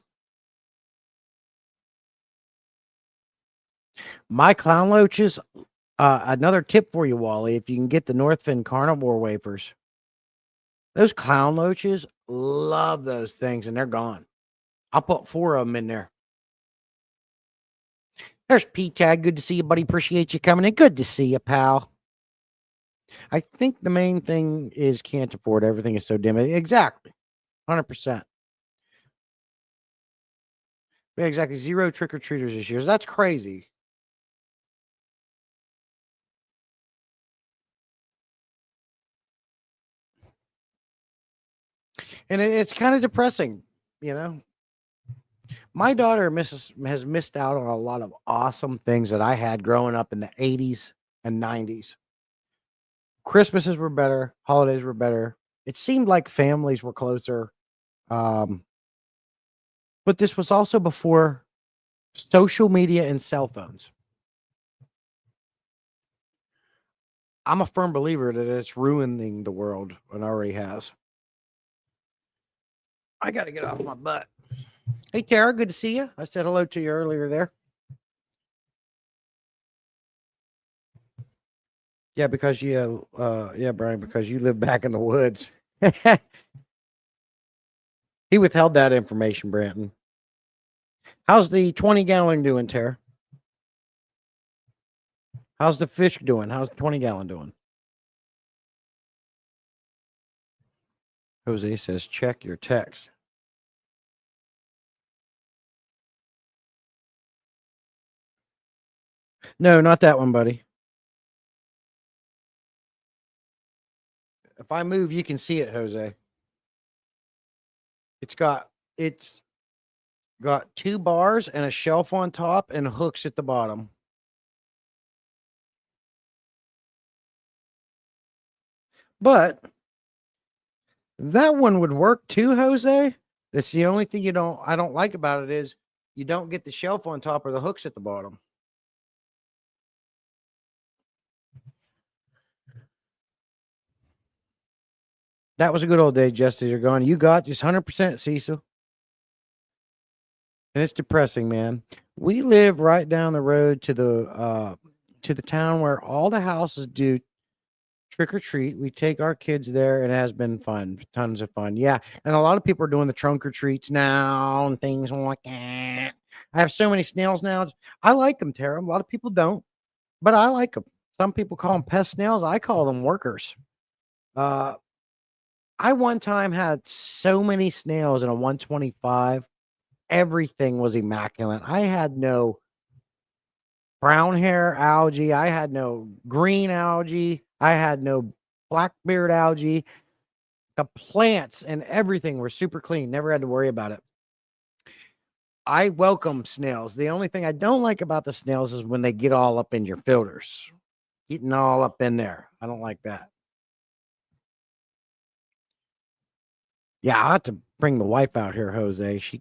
My clown loaches, another tip for you, Wally, if you can get the Northfin carnivore wafers, those clown loaches love those things and they're gone. I'll put 4 of them in there. There's P-Tag. Good to see you, buddy. Appreciate you coming in. Good to see you, pal. I think the main thing is can't afford everything is so dim. Exactly. 100%. Yeah, exactly. 0 trick-or-treaters this year. That's crazy. And it's kind of depressing, you know. My daughter has missed out on a lot of awesome things that I had growing up in the 80s and 90s. Christmases were better, holidays were better. It seemed like families were closer. But this was also before social media and cell phones. I'm a firm believer that it's ruining the world and already has. I got to get off my butt. Hey, Tara, good to see you. I said hello to you earlier there. Yeah, because Brian, because you live back in the woods. He withheld that information, Branton. How's the 20-gallon doing, Tara? How's the fish doing? How's the 20-gallon doing? Jose says, check your text. No, not that one, buddy. If I move, you can see it, Jose. It's got 2 bars and a shelf on top and hooks at the bottom. But that one would work too, Jose. That's the only thing I don't like about it is you don't get the shelf on top or the hooks at the bottom. That was a good old day, Justice. You're gone. You got just 100%, Cecil. And it's depressing, man. We live right down the road to the town where all the houses do trick or treat. We take our kids there, and it has been fun, tons of fun. Yeah, and a lot of people are doing the trunk or treats now and things like that. I have so many snails now. I like them, Tara. A lot of people don't, but I like them. Some people call them pest snails. I call them workers. I one time had so many snails in a 125. Everything was immaculate. I had no brown hair algae. I had no green algae. I had no blackbeard algae. The plants and everything were super clean. Never had to worry about it. I welcome snails. The only thing I don't like about the snails is when they get all up in your filters, getting all up in there. I don't like that. Yeah, I have to bring the wife out here, Jose. She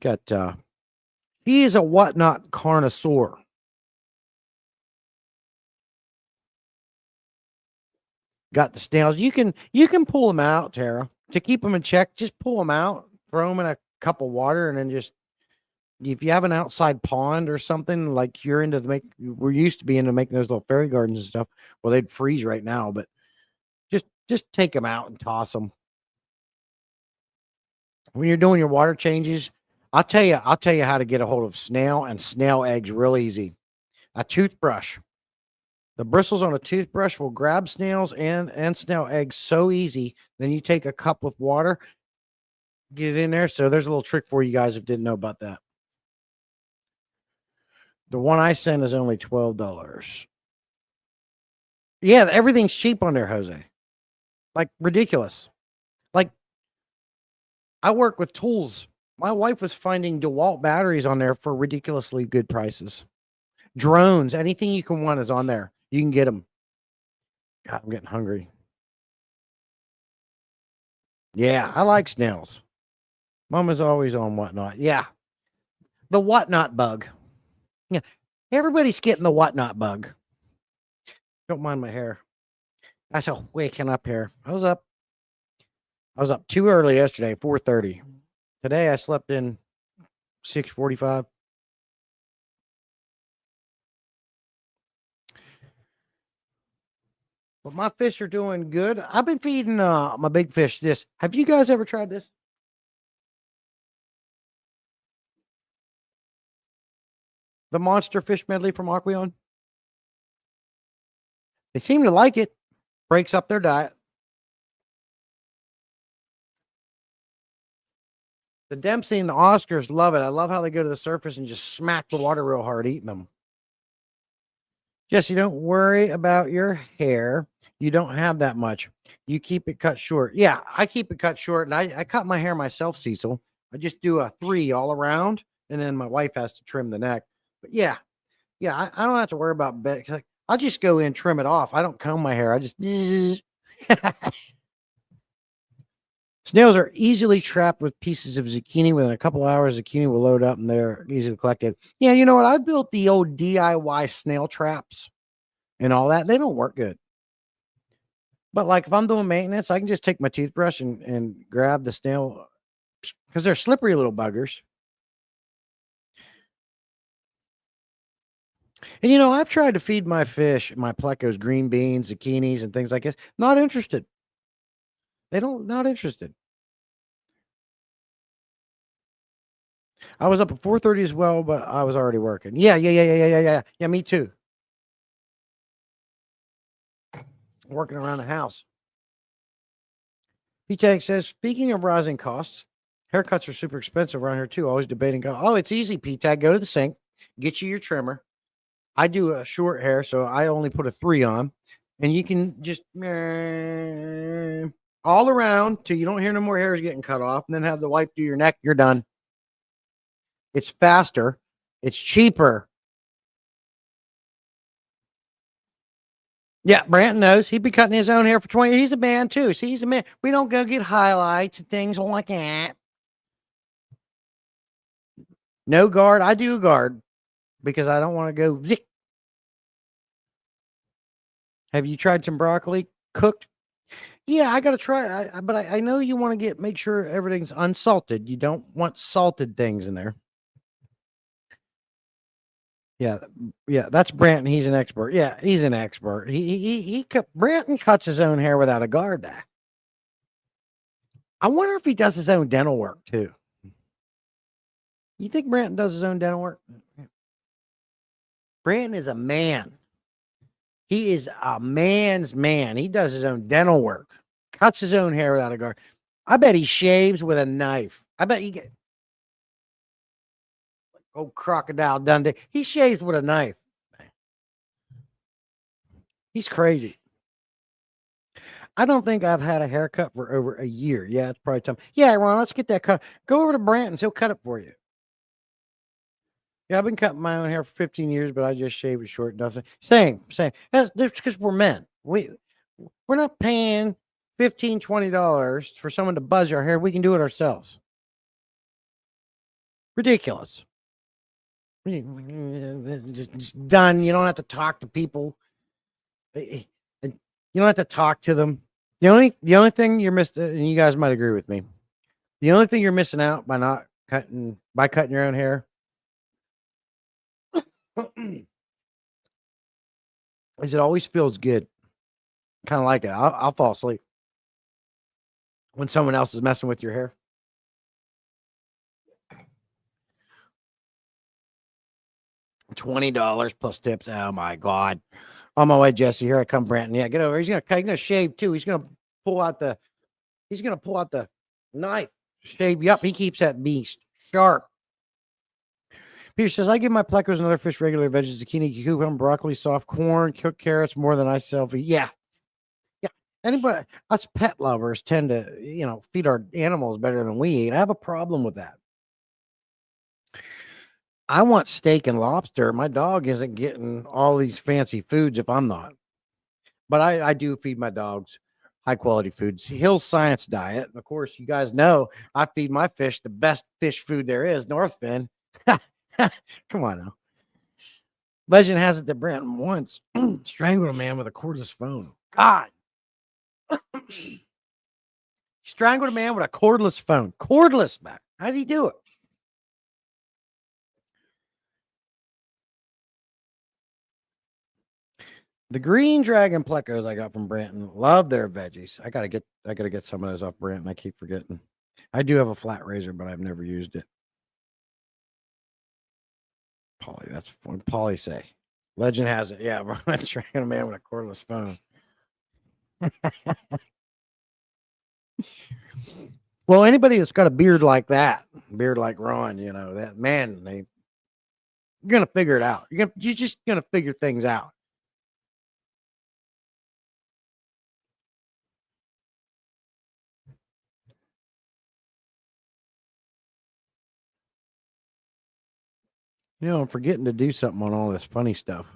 is a whatnot carnosaur. Got the snails. You can pull them out, Tara, to keep them in check. Just pull them out, throw them in a cup of water, and then just if you have an outside pond or something like we're used to be into making those little fairy gardens and stuff. Well, they'd freeze right now, but just take them out and toss them. When you're doing your water changes, I'll tell you how to get a hold of snail and snail eggs real easy. A toothbrush. The bristles on a toothbrush will grab snails and snail eggs so easy. Then you take a cup with water, get it in there. So there's a little trick for you guys if didn't know about that. The one I sent is only $12. Yeah, everything's cheap on there, Jose. Like ridiculous. Like I work with tools My wife was finding DeWalt batteries on there for ridiculously good prices. Drones, anything you can want is on there. You can get them. God, I'm getting hungry. Yeah, I like snails. Mama's always on whatnot. Yeah, the whatnot bug. Yeah, everybody's getting the whatnot bug. Don't mind my hair. I saw waking up here. I was up. I was up too early yesterday, 4:30. Today I slept in 6:45. But my fish are doing good. I've been feeding my big fish this. Have you guys ever tried this? The monster fish medley from Aqueon? They seem to like it. Breaks up their diet. The Dempsey and the Oscars love it. I love how they go to the surface and just smack the water real hard eating them. Jesse, don't worry about your hair. You don't have that much. You keep it cut short. Yeah, I keep it cut short, and I cut my hair myself, Cecil. I just do a 3 all around, and then my wife has to trim the neck. But yeah, I don't have to worry about bed. I'll just go in, trim it off. I don't comb my hair. I just Snails are easily trapped with pieces of zucchini. Within a couple hours, zucchini will load up and they're easily collected. Yeah, you know what? I built the old DIY snail traps and all that. They don't work good. But like if I'm doing maintenance, I can just take my toothbrush and grab the snail because they're slippery little buggers. And I've tried to feed my fish, my plecos, green beans, zucchinis, and things like this. Not interested. Not interested. I was up at 4:30 as well, but I was already working. Yeah, me too. Working around the house. P-Tag says, speaking of rising costs, haircuts are super expensive around here too. Always debating. Oh, it's easy, P-Tag. Go to the sink, get you your trimmer. I do a short hair, so I only put a 3 on. And you can just all around till you don't hear no more hairs getting cut off, and then have the wife do your neck. You're done. It's faster. It's cheaper. Yeah, Brant knows. He'd be cutting his own hair for 20. He's a man too. See, he's a man. We don't go get highlights and things like that. No guard. I do a guard because I don't want to go zick. Have you tried some broccoli cooked? Yeah, I got to try. But I know you want to make sure everything's unsalted. You don't want salted things in there. Yeah, that's Branton. He's an expert. Yeah, he's an expert. Branton cuts his own hair without a guard. There. I wonder if he does his own dental work too. You think Branton does his own dental work? Branton is a man. He is a man's man. He does his own dental work. Cuts his own hair without a guard. I bet he shaves with a knife. I bet he get. Oh, Crocodile Dundee. He shaves with a knife. He's crazy. I don't think I've had a haircut for over a year. Yeah, it's probably time. Yeah, Ron, let's get that cut. Go over to Branton's. He'll cut it for you. Yeah, I've been cutting my own hair for 15 years, but I just shave it short. Nothing. Same. That's because we're men. We're not paying $15, $20 for someone to buzz our hair. We can do it ourselves. Ridiculous. It's done. You don't have to talk to people. You don't have to talk to them. The only thing you're missing, and you guys might agree with me, the only thing you're missing out by cutting your own hair is it always feels good. Kind of like it. I'll fall asleep when someone else is messing with your hair. $20 plus tips. Oh my God. On my way, Jesse. Here I come, Branton. Yeah, get over. He's gonna shave too. He's gonna pull out the knife. Shave. Yup, he keeps that beast sharp. Peter says, I give my plecos and other fish regular veggies, zucchini, cucumber, broccoli, soft corn, cooked carrots more than I sell. Yeah. Anybody, us pet lovers tend to, feed our animals better than we eat. I have a problem with that. I want steak and lobster. My dog isn't getting all these fancy foods if I'm not. But I do feed my dogs high quality foods. Hill Science Diet. And of course, you guys know I feed my fish the best fish food there is, Northfin. Come on now. Legend has it that Branton once strangled a man with a cordless phone. God. Strangled a man with a cordless phone. Cordless, man. How did he do it? The green dragon plecos I got from Branton love their veggies. I gotta get some of those off Branton. I keep forgetting. I do have a flat razor, but I've never used it. Polly, that's what Polly say. Legend has it. Yeah, Brian's trying a man with a cordless phone. Well, anybody that's got a beard like that, beard like Ron, you know, that man, you're gonna figure it out. You're just gonna figure things out. You know, I'm forgetting to do something on all this funny stuff.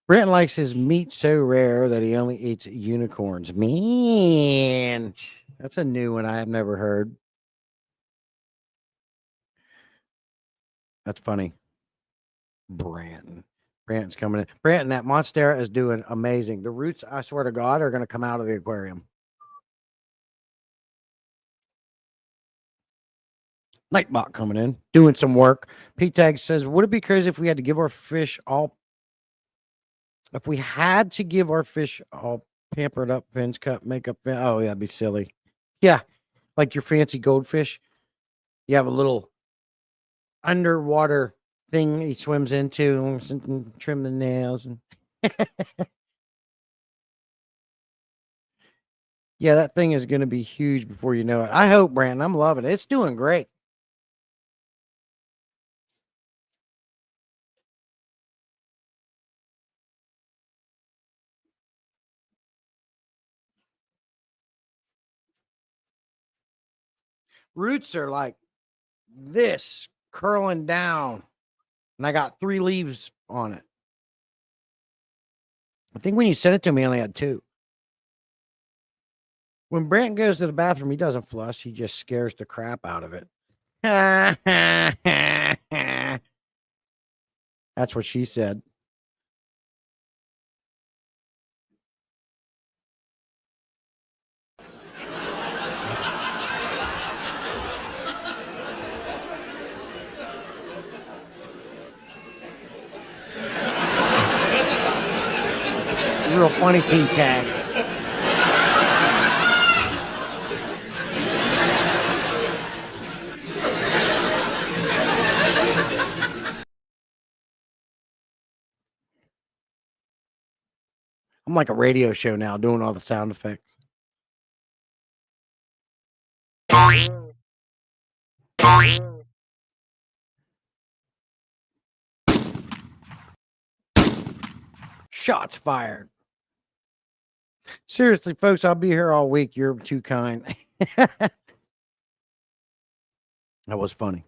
Brent likes his meat so rare that he only eats unicorns. Man, that's a new one I have never heard. That's funny. Branton. Branton's coming in. Branton, that Monstera is doing amazing. The roots, I swear to God, are going to come out of the aquarium. Nightbot coming in, doing some work. P-Tag says, would it be crazy if we had to give our fish all, if we had to give our fish all pampered up fins, cut, makeup, oh, yeah, that'd be silly. Yeah, like your fancy goldfish. You have a little underwater thing he swims into and trim the nails. And yeah, that thing is going to be huge before you know it. I hope, Brandon. I'm loving it. It's doing great. Roots are like this, curling down. And I got 3 leaves on it. I think when you sent it to me, I only had 2. When Brent goes to the bathroom, he doesn't flush. He just scares the crap out of it. That's what she said. Real funny P-Tag. I'm like a radio show now, doing all the sound effects. Shots fired. Seriously, folks, I'll be here all week. You're too kind. That was funny.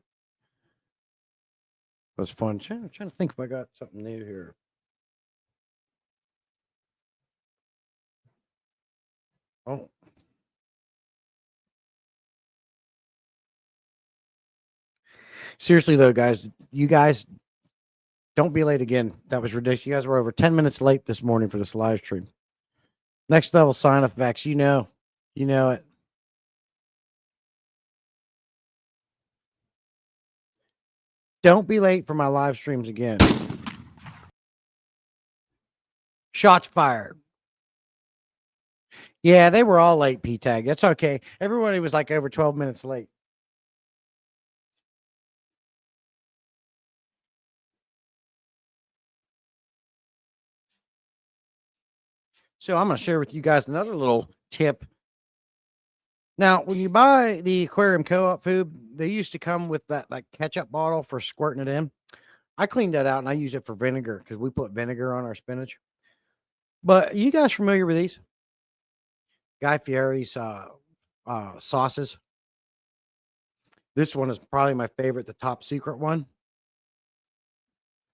It was fun. I'm trying to think if I got something new here. Oh. Seriously, though, guys, you guys don't be late again. That was ridiculous. You guys were over 10 minutes late this morning for this live stream. Next level sign effects. You know it. Don't be late for my live streams again. Shots fired. Yeah, they were all late, P-Tag. That's okay. Everybody was like over 12 minutes late. So I'm going to share with you guys another little tip. Now, when you buy the aquarium co-op food, they used to come with that like ketchup bottle for squirting it in. I cleaned that out and I use it for vinegar because we put vinegar on our spinach. But you guys familiar with these Guy Fieri's sauces? This one is probably my favorite, the top secret one.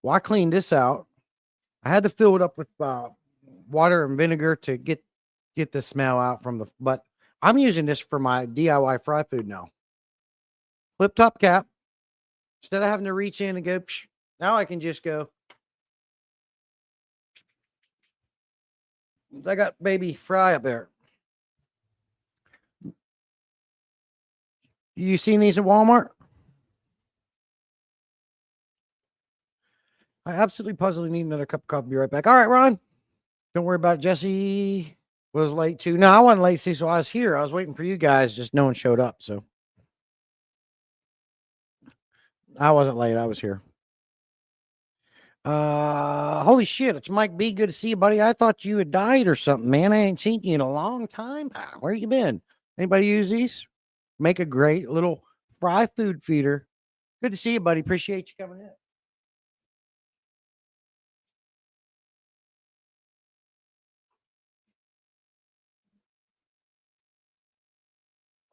Well, I cleaned this out. I had to fill it up with water and vinegar to get the smell out from the. But I'm using this for my DIY fry food now. Flip top cap. Instead of having to reach in and go, psh, now I can just go. I got baby fry up there. You seen these at Walmart? I absolutely positively need another cup of coffee. Be right back. All right, Ron. Don't worry about it. Jesse was late too. No, I wasn't late, so I was here. I was waiting for you guys. Just no one showed up. So I wasn't late. I was here. Holy shit. It's Mike B. Good to see you, buddy. I thought you had died or something, man. I ain't seen you in a long time. Where you been? Anybody use these? Make a great little fry food feeder. Good to see you, buddy. Appreciate you coming in.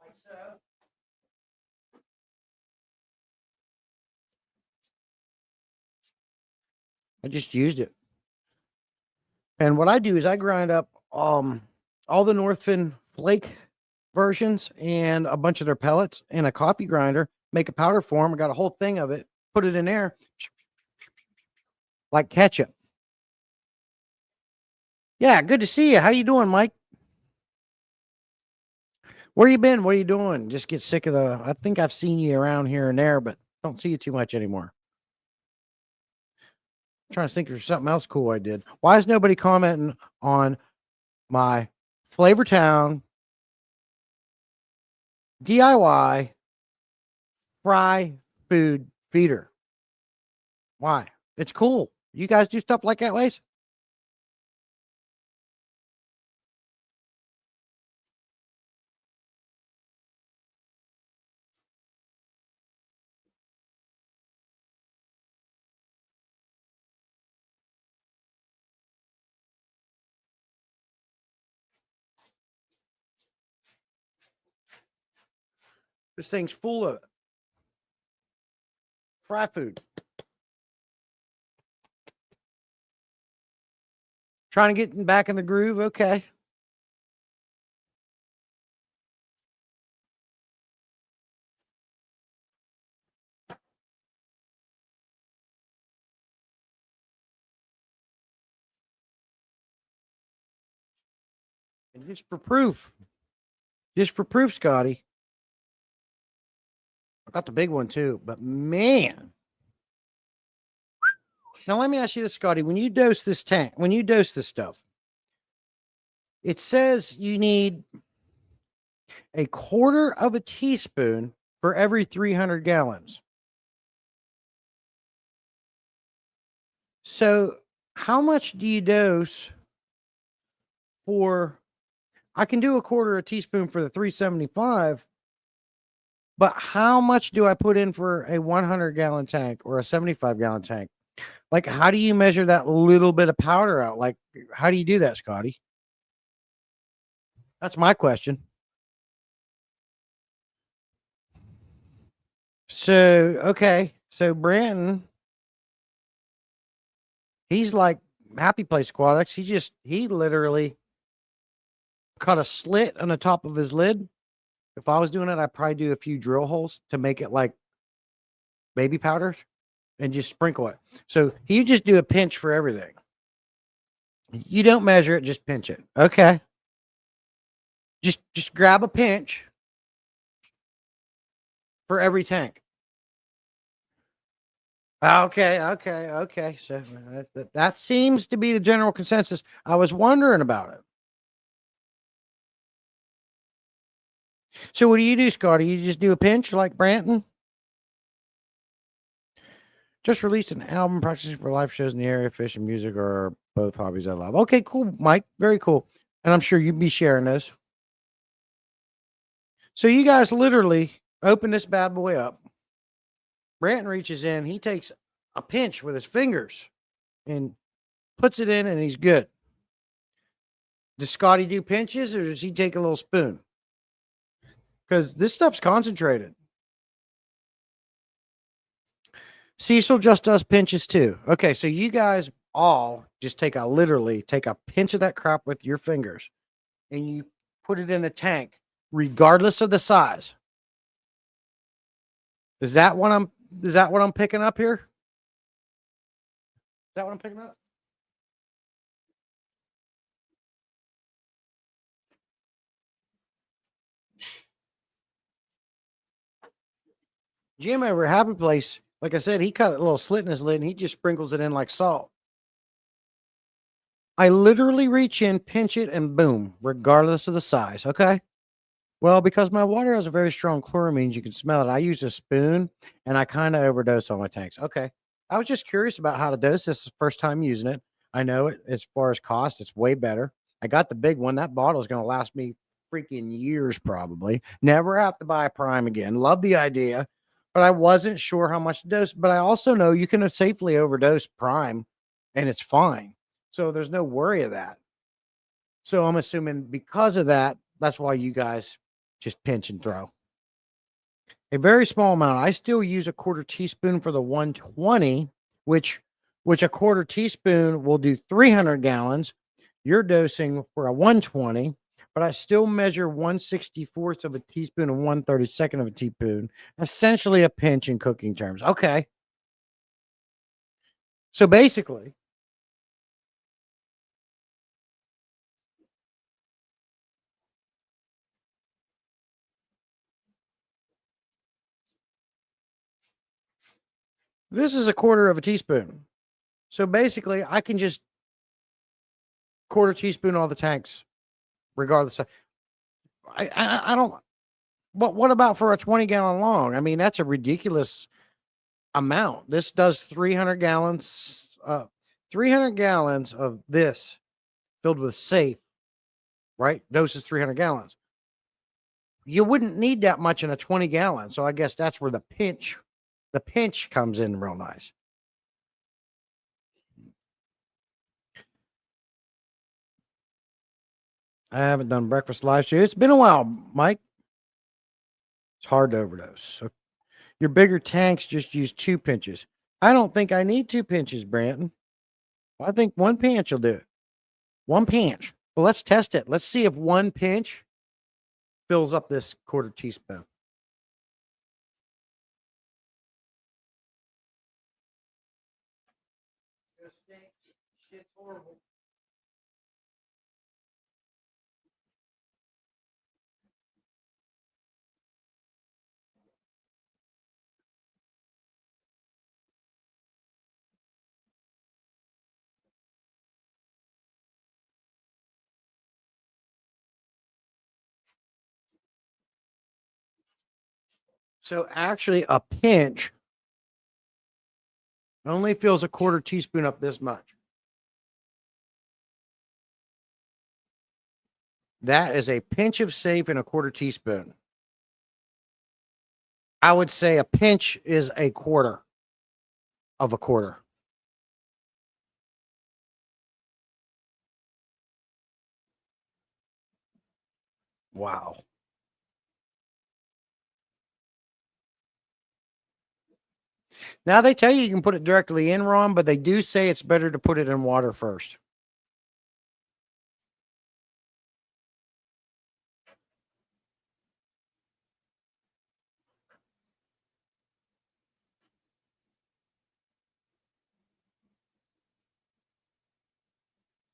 Like so. I just used it. And what I do is I grind up all the Northfin flake versions and a bunch of their pellets in a coffee grinder, make a powder form. I got a whole thing of it, put it in there like ketchup. Yeah, good to see you. How you doing, Mike? Where you been? What are you doing? Just get sick of I think I've seen you around here and there, but don't see you too much anymore. I'm trying to think of something else cool I did. Why is nobody commenting on my Flavor Town DIY fry food feeder? Why? It's cool. You guys do stuff like that, ways? This thing's full of fry food. Trying to get back in the groove. Okay. And just for proof, Scotty, I got the big one too, but man. Now let me ask you this, Scotty. When you dose this stuff, it says you need a quarter of a teaspoon for every 300 gallons. So how much do you dose for? I can do a quarter a teaspoon for the 375, but how much do I put in for a 100-gallon tank or a 75-gallon tank? Like, how do you measure that little bit of powder out? Like, how do you do that, Scotty? That's my question. So, okay. So, Brandon, he's like Happy Place Aquatics. He literally cut a slit on the top of his lid. If I was doing it, I'd probably do a few drill holes to make it like baby powders and just sprinkle it. So you just do a pinch for everything. You don't measure it, just pinch it. Okay. Just grab a pinch for every tank. Okay. So that seems to be the general consensus. I was wondering about it. So what do you do, Scotty? You just do a pinch like Branton? Just released an album practicing for live shows in the area, fish and music are both hobbies I love. Okay, cool, Mike. Very cool. And I'm sure you'd be sharing those. So you guys literally open this bad boy up. Branton reaches in. He takes a pinch with his fingers and puts it in, and he's good. Does Scotty do pinches, or does he take a little spoon? Because this stuff's concentrated. Cecil just does pinches too. Okay, so you guys all just literally take a pinch of that crap with your fingers, and you put it in a tank, regardless of the size. Is that what I'm picking up here? Is that what I'm picking up? Jim over at Happy Place, like I said, he cut a little slit in his lid and he just sprinkles it in like salt. I literally reach in, pinch it, and boom, regardless of the size. Okay. Well, because my water has a very strong chloramines, you can smell it. I use a spoon and I kind of overdose on my tanks. Okay. I was just curious about how to dose this. Is the first time using it. I know it as far as cost, it's way better. I got the big one. That bottle is going to last me freaking years, probably. Never have to buy a prime again. Love the idea, but I wasn't sure how much to dose. But I also know you can safely overdose prime and it's fine. So there's no worry of that. So I'm assuming because of that, that's why you guys just pinch and throw. A very small amount. I still use a quarter teaspoon for the 120, which a quarter teaspoon will do 300 gallons. You're dosing for a 120, but I still measure 1/64th of a teaspoon and 1/32nd of a teaspoon, essentially a pinch in cooking terms. Okay. So basically, this is a quarter of a teaspoon. So basically, I can just quarter teaspoon all the tanks, regardless of. I don't. But what about for a 20-gallon long? I mean, that's a ridiculous amount. This does 300 gallons. 300 gallons of this filled with safe, right? Doses 300 gallons. You wouldn't need that much in a 20-gallon. So I guess that's where the pinch comes in real nice. I haven't done breakfast live stream. It's been a while, Mike. It's hard to overdose. So your bigger tanks just use 2 pinches. I don't think I need 2 pinches, Branton. I think 1 pinch will do it. 1 pinch. Well, let's test it. Let's see if 1 pinch fills up this quarter teaspoon. Shit's horrible. So actually, a pinch only fills a quarter teaspoon up this much. That is a pinch of safe in a quarter teaspoon. I would say a pinch is a quarter of a quarter. Wow. Now they tell you can put it directly in, Ron, but they do say it's better to put it in water first.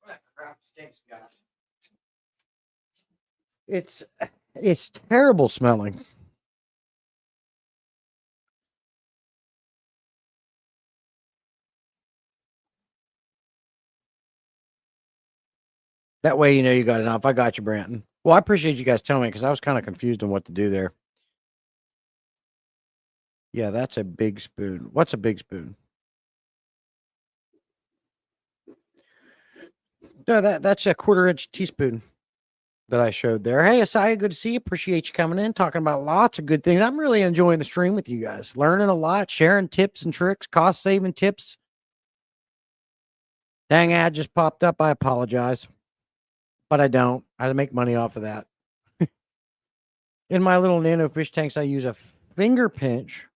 What crap stinks, guys. It's terrible smelling. That way, you know you got enough. I got you, Branton. Well, I appreciate you guys telling me because I was kind of confused on what to do there. Yeah, that's a big spoon. What's a big spoon? No, that's a 1/4 inch teaspoon that I showed there. Hey, Asaya, good to see you. Appreciate you coming in, talking about lots of good things. I'm really enjoying the stream with you guys, learning a lot, sharing tips and tricks, cost saving tips. Dang, ad just popped up. I apologize, but I don't. I make money off of that. In my little nano fish tanks, I use a finger pinch.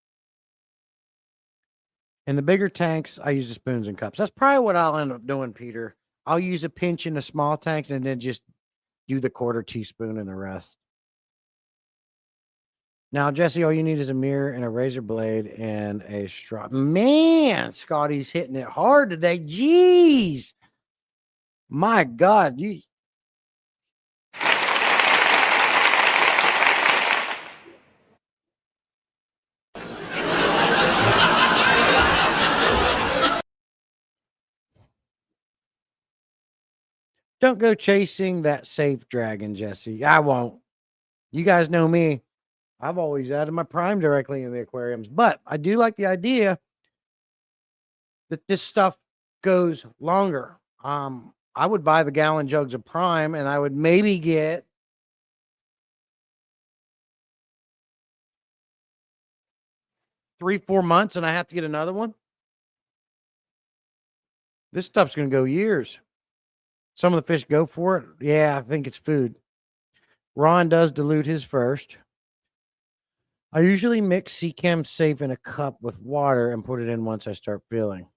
In the bigger tanks, I use the spoons and cups. That's probably what I'll end up doing, Peter. I'll use a pinch in the small tanks and then just do the 1/4 teaspoon and the rest. Now, Jesse, all you need is a mirror and a razor blade and a straw. Man, Scotty's hitting it hard today. Jeez. My God. You. Don't go chasing that safe dragon, Jesse. I won't. You guys know me. I've always added my prime directly in the aquariums, but I do like the idea that this stuff goes longer. I would buy the gallon jugs of prime and I would maybe get 3-4 months and I have to get another one. This stuff's going to go years. Some of the fish go for it. Yeah, I think it's food. Ron does dilute his first. I usually mix Seachem Safe in a cup with water and put it in once I start filling.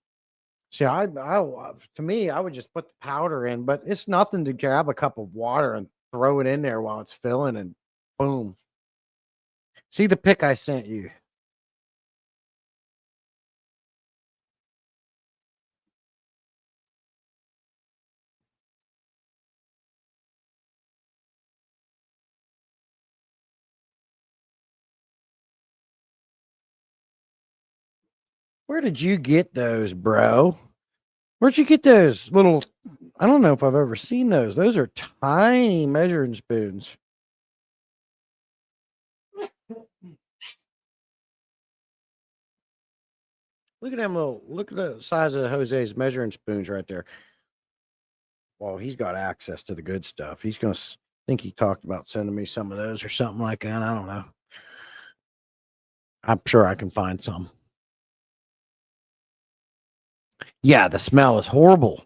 See, to me, I would just put the powder in, but it's nothing to grab a cup of water and throw it in there while it's filling and boom. See the pic I sent you. Where did you get those, bro? Where'd you get those little? I don't know if I've ever seen those. Those are tiny measuring spoons. Look at them little. Look at the size of Jose's measuring spoons right there. Well, he's got access to the good stuff. He's gonna think he talked about sending me some of those or something like that. I don't know. I'm sure I can find some. Yeah, the smell is horrible.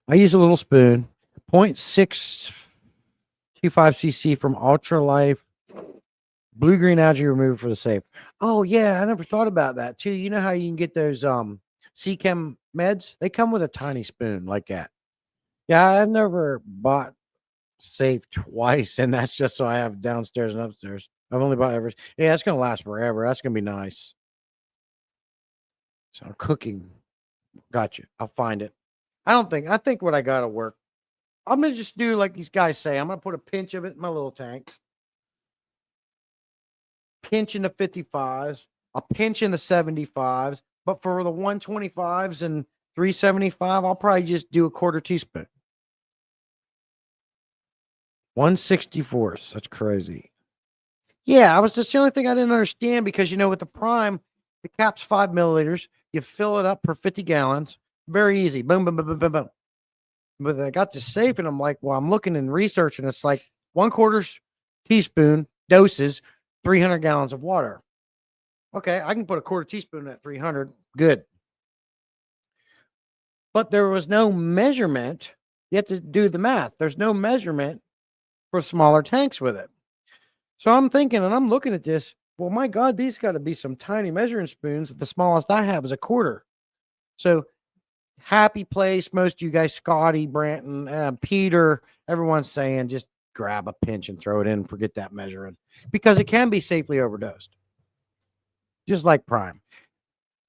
I use a little spoon, 0.625 cc from Ultra Life blue green algae remover for the safe. Oh yeah, I never thought about that too. You know how you can get those Seachem meds? They come with a tiny spoon like that. Yeah, I've never bought safe twice, and that's just so I have downstairs and upstairs. I've only bought ever. Yeah, it's gonna last forever. That's gonna be nice. So I'm cooking. Got you. I'll find it. I think what I gotta work. I'm gonna just do like these guys say. I'm gonna put a pinch of it in my little tanks. Pinch in the 55s, a pinch in the 75s, but for the 125s and 375, I'll probably just do a 1/4 teaspoon. 1/64. That's crazy. Yeah, that's the only thing I didn't understand because with the prime, the cap's 5 milliliters. You fill it up per 50 gallons. Very easy. Boom, boom, boom, boom, boom, boom. But I got this safe and I'm like, well, I'm looking and researching. It's like 1/4 teaspoon doses, 300 gallons of water. Okay, I can put a 1/4 teaspoon at 300. Good. But there was no measurement. You have to do the math. There's no measurement for smaller tanks with it. So I'm thinking and I'm looking at this. Well, my God, these got to be some tiny measuring spoons. The smallest I have is a 1/4. So happy place. Most of you guys, Scotty, Branton, Peter, everyone's saying just grab a pinch and throw it in and forget that measuring because it can be safely overdosed. Just like prime.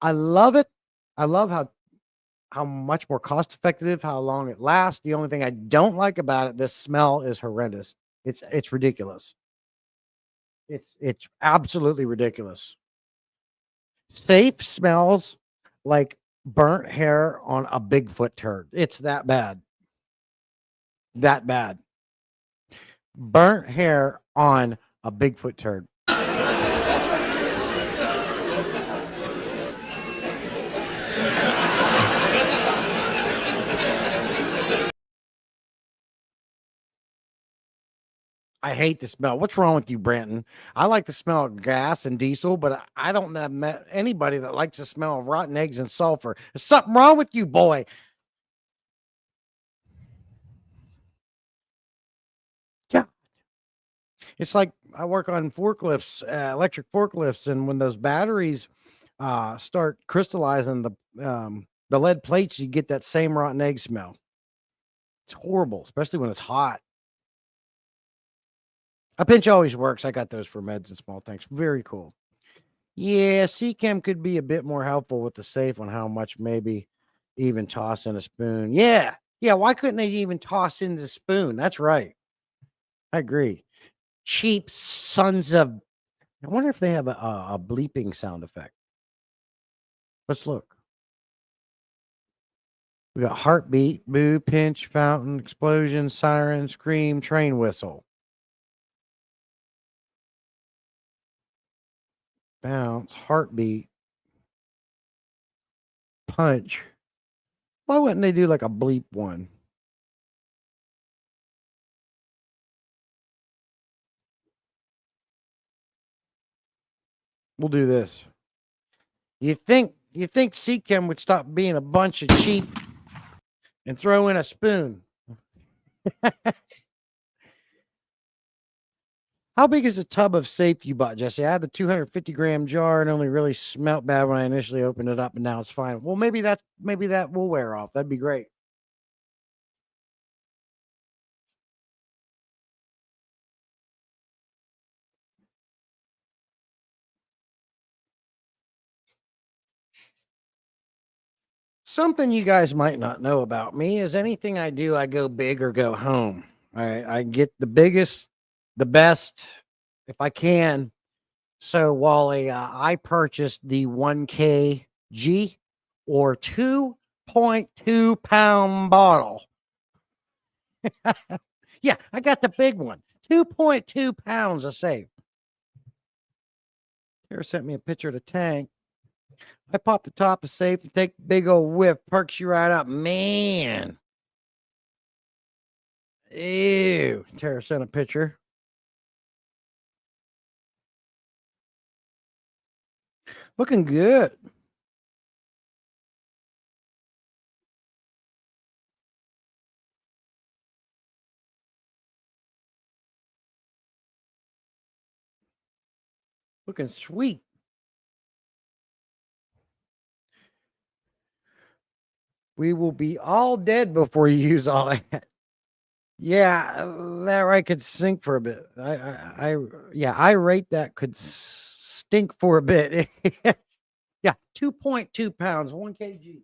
I love it. I love how much more cost effective, how long it lasts. The only thing I don't like about it, the smell is horrendous. It's ridiculous. It's absolutely ridiculous. Safe smells like burnt hair on a Bigfoot turd. It's that bad. That bad. Burnt hair on a Bigfoot turd. I hate the smell. What's wrong with you, Branton? I like the smell of gas and diesel, but I don't have met anybody that likes the smell of rotten eggs and sulfur. There's something wrong with you, boy. Yeah. It's like I work on forklifts, electric forklifts, and when those batteries start crystallizing the lead plates, you get that same rotten egg smell. It's horrible, especially when it's hot. A pinch always works. I got those for meds and small tanks. Very cool. Yeah, CChem could be a bit more helpful with the safe on how much maybe even toss in a spoon. Yeah. Yeah. Why couldn't they even toss in the spoon? That's right. I agree. Cheap sons of. I wonder if they have a bleeping sound effect. Let's look. We got heartbeat, boo, pinch, fountain, explosion, siren, scream, train whistle, bounce, heartbeat, punch. Why wouldn't they do like a bleep one? We'll do this. You think Seachem would stop being a bunch of cheap and throw in a spoon? How big is the tub of safe you bought, Jesse? I had the 250-gram jar and only really smelt bad when I initially opened it up, and now it's fine. Well, maybe that will wear off. That'd be great. Something you guys might not know about me is anything I do, I go big or go home. I get the biggest, the best, if I can. So, Wally, I purchased the 1kg or 2.2 pound bottle. Yeah, I got the big one. 2.2 pounds of safe. Tara sent me a picture of the tank. I pop the top of safe and take the big old whiff, perks you right up. Man. Ew. Tara sent a picture. Looking good. Looking sweet. We will be all dead before you use all that. Yeah, that right could sink for a bit. Yeah, I rate that could stink for a bit. Yeah, 2.2 pounds, 1 kg.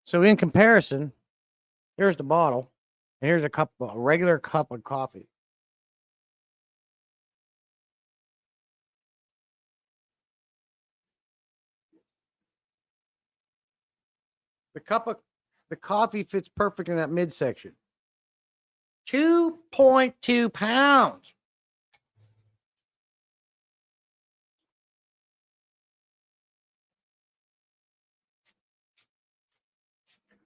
So in comparison, here's the bottle, and here's a regular cup of coffee. The cup of the coffee fits perfect in that midsection. 2.2 pounds.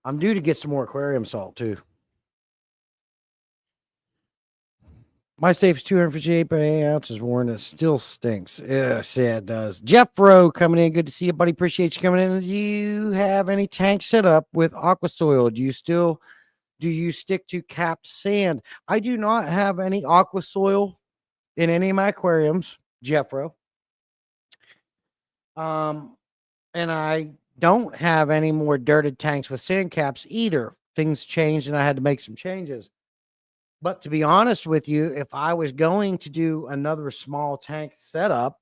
I'm due to get some more aquarium salt too. My safe's 258.8 ounces, Warren. It still stinks. Yeah, it does. Jeff Rowe coming in. Good to see you, buddy. Appreciate you coming in. Do you have any tanks set up with aqua soil? Do you stick to capped sand? I do not have any aqua soil in any of my aquariums, Jeff Rowe. And I don't have any more dirted tanks with sand caps either. Things changed and I had to make some changes. But to be honest with you, if I was going to do another small tank setup,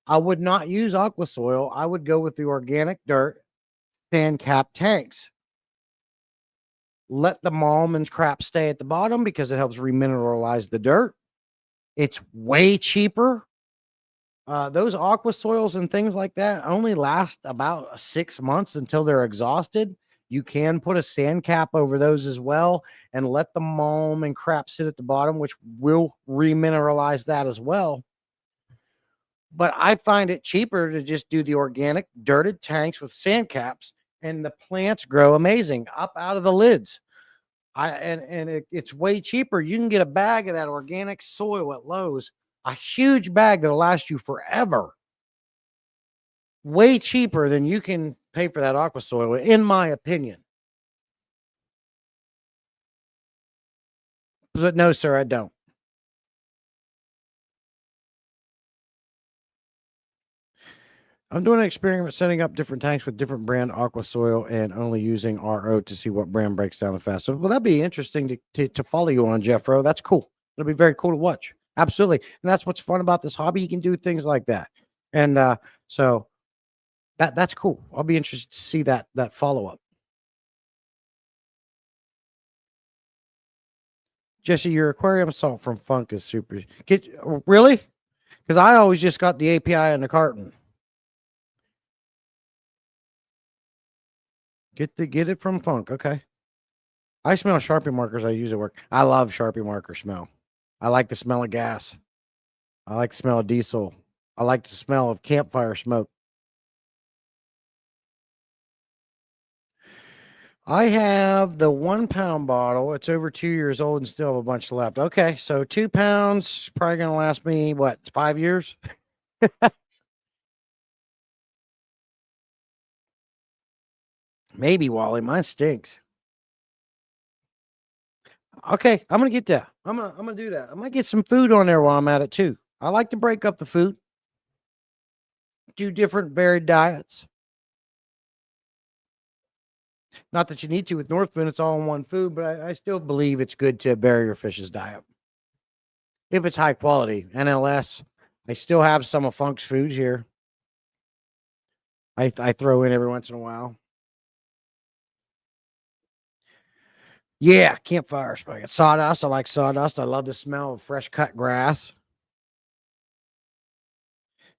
I would not use aqua soil. I would go with the organic dirt sand cap tanks. Let the mulm and crap stay at the bottom because it helps remineralize the dirt. It's way cheaper. Those aqua soils and things like that only last about 6 months until they're exhausted. You can put a sand cap over those as well and let the mulm and crap sit at the bottom, which will remineralize that as well. But I find it cheaper to just do the organic dirted tanks with sand caps, and the plants grow amazing up out of the lids. It's way cheaper. You can get a bag of that organic soil at Lowe's, a huge bag that'll last you forever. Way cheaper than you can pay for that aqua soil, in my opinion. But no, sir, I don't. I'm doing an experiment setting up different tanks with different brand aqua soil and only using RO to see what brand breaks down the fastest. Well, that'd be interesting to follow you on, Jeffro. That's cool. It'll be very cool to watch. Absolutely. And that's what's fun about this hobby. You can do things like that. And so that's cool. I'll be interested to see that follow up. Jesse, your aquarium salt from Funk is super. Really? Because I always just got the API in the carton. Get it from Funk. Okay. I smell Sharpie markers I use at work. I love Sharpie marker smell. I like the smell of gas. I like the smell of diesel. I like the smell of campfire smoke. I have the 1 pound bottle. It's over 2 years old and still have a bunch left. Okay, so 2 pounds probably gonna last me what, 5 years? Maybe, Wally. Mine stinks. Okay, I'm gonna get that. I'm gonna do that. I might get some food on there while I'm at it too. I like to break up the food, do different varied diets. Not that you need to with Northfin, it's all in one food, but I still believe it's good to vary your fish's diet if it's high quality. NLS, I still have some of Funk's foods here. I throw in every once in a while. Yeah, campfire smoke. Sawdust. I like sawdust. I love the smell of fresh cut grass.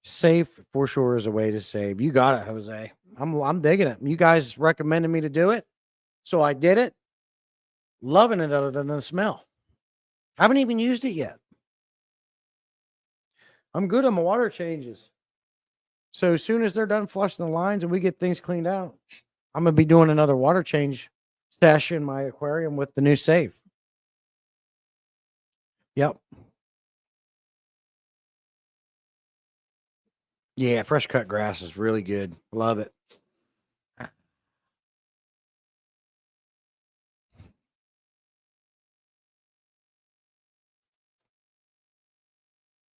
Safe for sure is a way to save. You got it, Jose. I'm digging it. You guys recommended me to do it, so I did it. Loving it other than the smell. Haven't even used it yet. I'm good on my water changes. So as soon as they're done flushing the lines and we get things cleaned out, I'm gonna be doing another water change session in my aquarium with the new safe. Yep. Yeah, fresh cut grass is really good. Love it.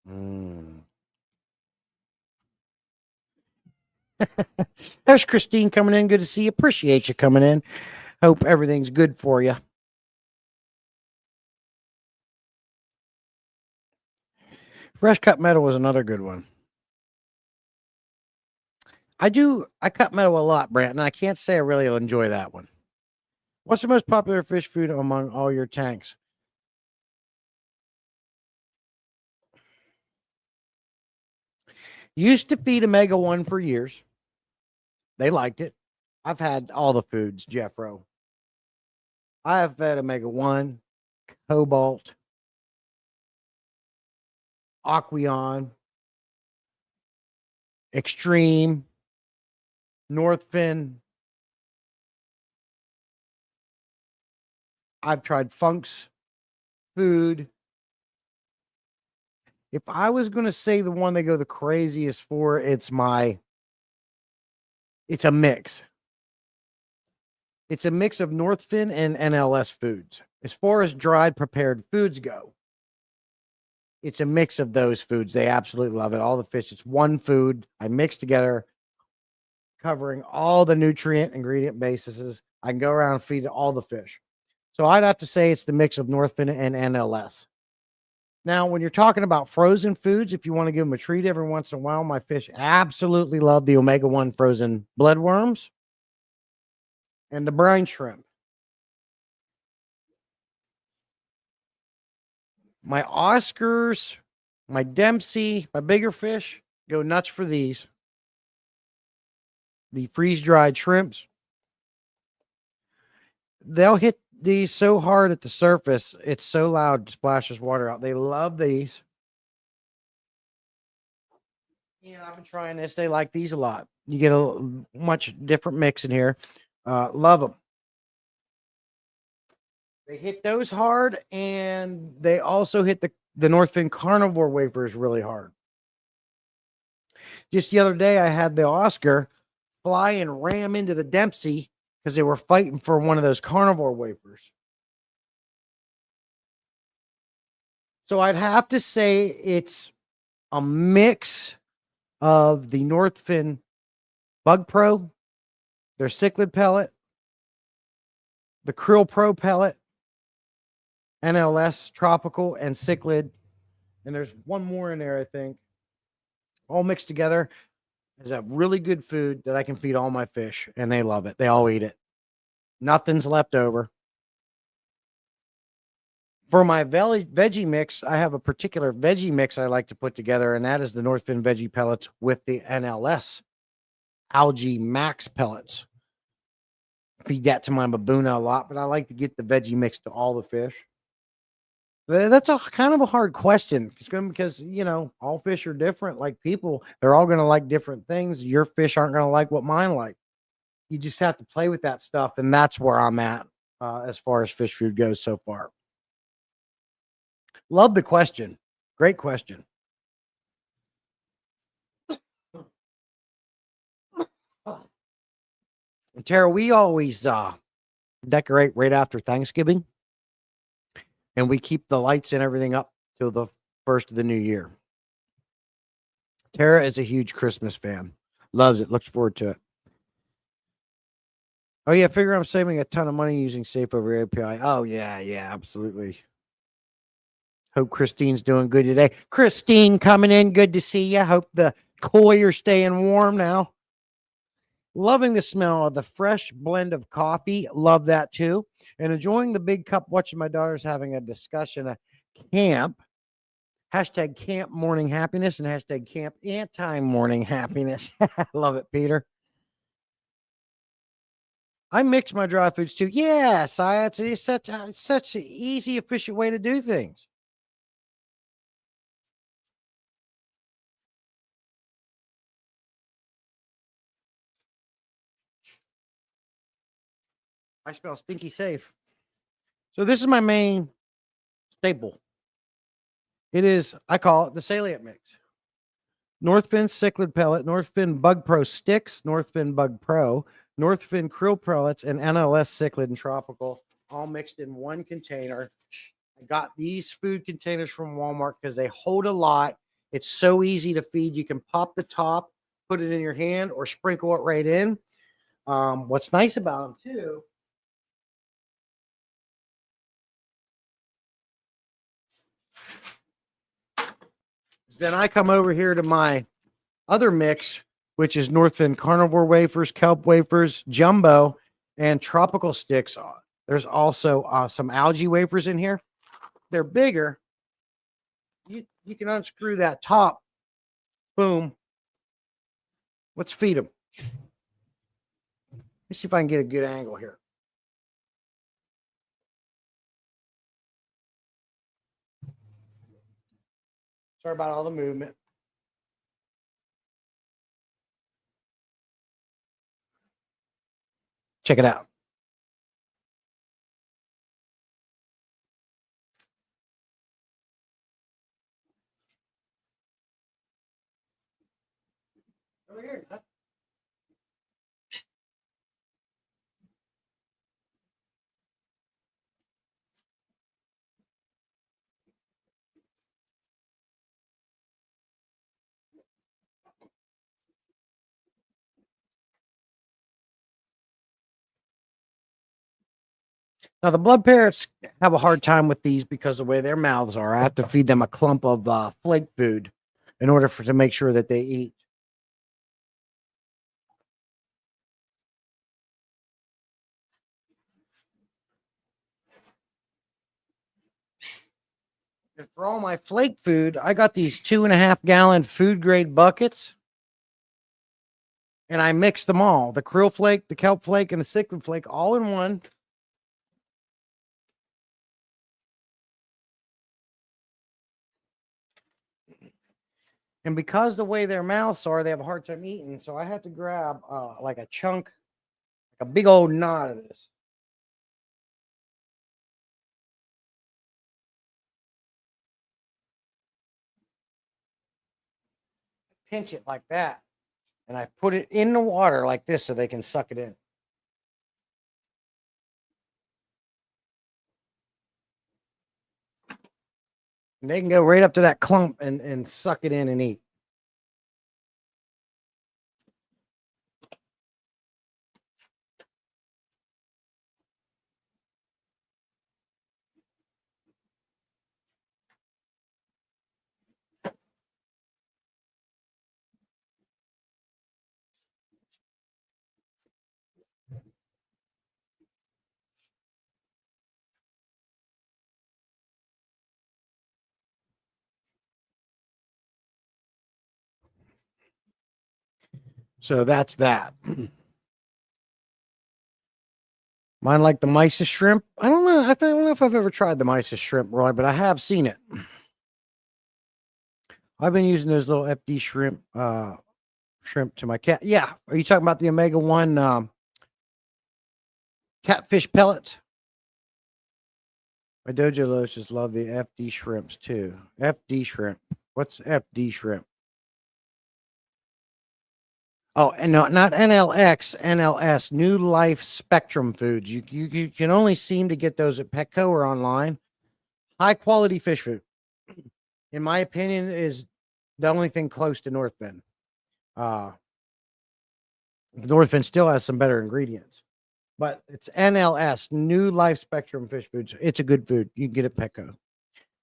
Mm. There's Christine coming in. Good to see you. Appreciate you coming in. Hope everything's good for you. Fresh cut metal was another good one. I cut metal a lot, Brant, and I can't say I really enjoy that one. What's the most popular fish food among all your tanks? Used to feed Omega 1 for years. They liked it. I've had all the foods, Jeffro. I have fed Omega 1, Cobalt, Aqueon, Extreme, Northfin. I've tried Funk's food. If I was going to say the one they go the craziest for, it's a mix. It's a mix of Northfin and NLS foods. As far as dried prepared foods go, it's a mix of those foods. They absolutely love it. All the fish, it's one food I mix together, covering all the nutrient ingredient bases. I can go around and feed all the fish. So I'd have to say it's the mix of Northfin and NLS. Now, when you're talking about frozen foods, if you want to give them a treat every once in a while, my fish absolutely love the Omega 1 frozen bloodworms and the brine shrimp. My Oscars, my Dempsey, my bigger fish go nuts for these. The freeze-dried shrimps. They'll hit these so hard at the surface, it's so loud, it splashes water out. They love these. Yeah, I've been trying this. They like these a lot. You get a much different mix in here. Love them. They hit those hard, and they also hit the Northfin Carnivore wafers really hard. Just the other day, I had the Oscar fly and ram into the Dempsey because they were fighting for one of those carnivore wafers. So I'd have to say it's a mix of the Northfin Bug Pro, their cichlid pellet, the Krill Pro pellet, NLS Tropical, and cichlid. And there's one more in there, I think, all mixed together. Is a really good food that I can feed all my fish, and they love it. They all eat it. Nothing's left over. For my veggie mix, I have a particular veggie mix I like to put together, and that is the Northfin veggie pellets with the NLS Algae Max pellets. Feed that to my Babuna a lot, but I like to get the veggie mix to all the fish. That's a kind of a hard question because you know all fish are different. Like people, they're all going to like different things. Your fish aren't going to like what mine like. You just have to play with that stuff, and that's where I'm at as far as fish food goes so far. Love the question. Great question. Tara, we always decorate right after Thanksgiving, and we keep the lights and everything up till the first of the new year. Tara is a huge Christmas fan. Loves it. Looks forward to it. Oh, yeah. Figure I'm saving a ton of money using Safe Over API. Oh, yeah. Yeah, absolutely. Hope Christine's doing good today. Christine coming in. Good to see you. Hope the koi are staying warm now. Loving the smell of the fresh blend of coffee. Love that too. And enjoying the big cup, watching my daughters having a discussion at camp. Hashtag camp morning happiness and hashtag camp anti morning happiness. Love it, Peter. I mix my dry foods too. Yes, it's such an easy, efficient way to do things. I smell stinky safe. So this is my main staple. It is, I call it the salient mix. Northfin cichlid pellet, Northfin Bug Pro sticks, Northfin Bug Pro, Northfin krill pellets, and NLS cichlid and tropical, all mixed in one container. I got these food containers from Walmart because they hold a lot. It's so easy to feed. You can pop the top, put it in your hand, or sprinkle it right in. What's nice about them too is then I come over here to my other mix, which is Northfin carnivore wafers, kelp wafers, jumbo, and tropical sticks. There's also some algae wafers in here. They're bigger. You can unscrew that top. Boom. Let's feed them. Let's see if I can get a good angle here. Sorry about all the movement. Check it out. Over here. Now, the blood parrots have a hard time with these because of the way their mouths are. I have to feed them a clump of flake food in order to make sure that they eat. And for all my flake food, I got these 2.5 gallon food grade buckets. And I mix them all, the krill flake, the kelp flake, and the cichlid flake all in one. And because the way their mouths are, they have a hard time eating. So I have to grab like a chunk, like a big old knot of this. Pinch it like that. And I put it in the water like this so they can suck it in. And they can go right up to that clump and suck it in and eat. So that's that. Mine like the Mysis shrimp. I don't know. I don't know if I've ever tried the Mysis shrimp, Roy, but I have seen it. I've been using those little FD shrimp to my cat. Yeah. Are you talking about the omega-1 catfish pellets? My dojo lotions love the FD shrimps too. FD shrimp. What's FD shrimp? Oh, and no, not NLX, NLS, New Life Spectrum Foods. You can only seem to get those at Petco or online. High quality fish food, in my opinion, is the only thing close to North Bend. North Bend still has some better ingredients, but it's NLS, New Life Spectrum Fish Foods. It's a good food. You can get it at Petco.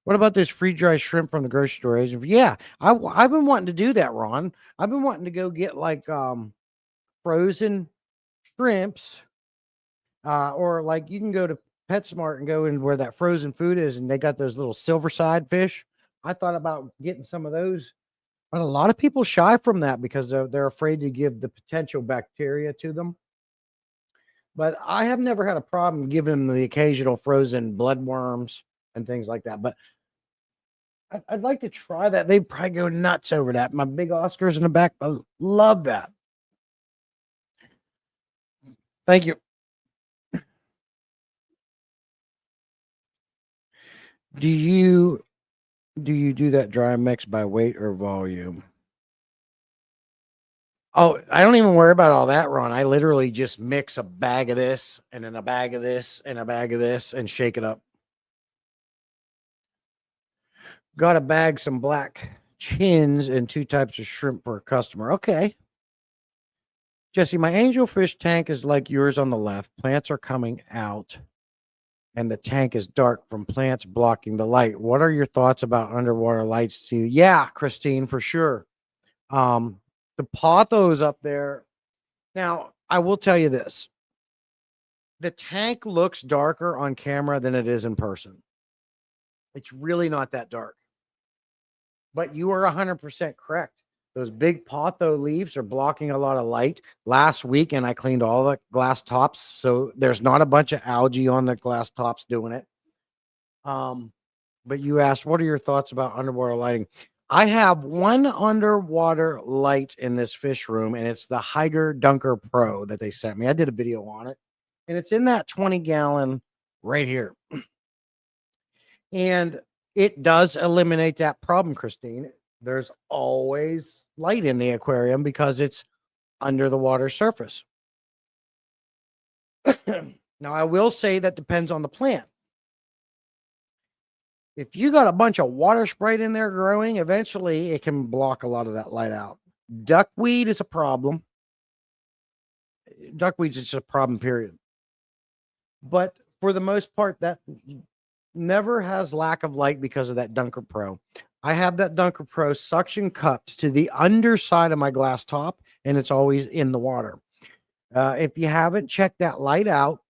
What about this free dry shrimp from the grocery store? Asian? Yeah, I've been wanting to do that, Ron. I've been wanting to go get like frozen shrimps, or like you can go to PetSmart and go in where that frozen food is, and they got those little silver side fish. I thought about getting some of those, but a lot of people shy from that because they're afraid to give the potential bacteria to them. But I have never had a problem giving them the occasional frozen bloodworms and things like that. But I'd like to try that. They'd probably go nuts over that. My big Oscars in the back, I love that. Thank you. Do you do that dry mix by weight or volume? Oh, I don't even worry about all that, Ron. I literally just mix a bag of this and then a bag of this and a bag of this and shake it up. Got to bag some black chins and 2 types of shrimp for a customer. Okay. Jesse, my angelfish tank is like yours on the left. Plants are coming out and the tank is dark from plants blocking the light. What are your thoughts about underwater lights? See, yeah, Christine, for sure. The pothos up there. Now, I will tell you this. The tank looks darker on camera than it is in person. It's really not that dark. But you are 100% correct. Those big potho leaves are blocking a lot of light. Last weekend, I cleaned all the glass tops, so there's not a bunch of algae on the glass tops doing it. But you asked, what are your thoughts about underwater lighting? I have one underwater light in this fish room, and it's the Haiger Dunker Pro that they sent me. I did a video on it, and it's in that 20-gallon right here. And it does eliminate that problem, Christine. There's always light in the aquarium because it's under the water surface. Now, I will say that depends on the plant. If you got a bunch of water sprite in there growing, eventually it can block a lot of that light out. Duckweed is a problem. Duckweed's just a problem, period. But for the most part, that never has lack of light because of that Dunker Pro. I have that Dunker Pro suction cupped to the underside of my glass top, and it's always in the water. If you haven't checked that light out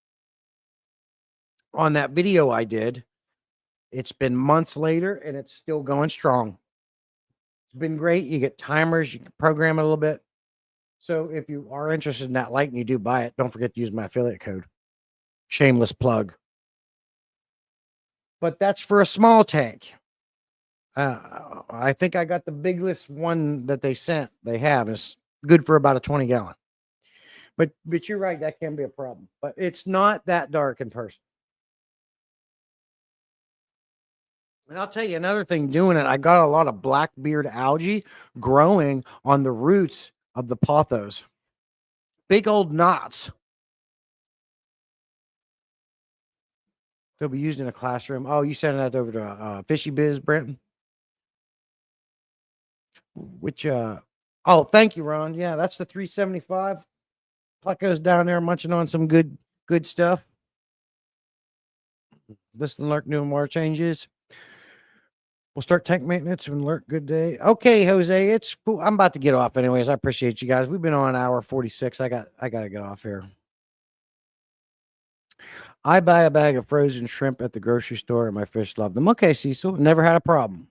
on that video I did, it's been months later, and it's still going strong. It's been great. You get timers. You can program it a little bit. So if you are interested in that light and you do buy it, don't forget to use my affiliate code. Shameless plug. But that's for a small tank. I think I got the biggest one that they sent. They have. It's good for about a 20 gallon. But you're right, that can be a problem. But it's not that dark in person. And I'll tell you another thing doing it, I got a lot of blackbeard algae growing on the roots of the pothos. Big old knots. They'll be used in a classroom. Oh, you sending that over to Fishy Biz, Brenton? Which oh, thank you, Ron. Yeah, that's the 375. Plucko's down there munching on some good stuff. Listen, Lurk doing water changes. We'll start tank maintenance and Lurk. Good day. Okay, Jose. It's cool. I'm about to get off anyways. I appreciate you guys. We've been on hour 46. I gotta get off here. I buy a bag of frozen shrimp at the grocery store and my fish love them. Okay, Cecil. Never had a problem.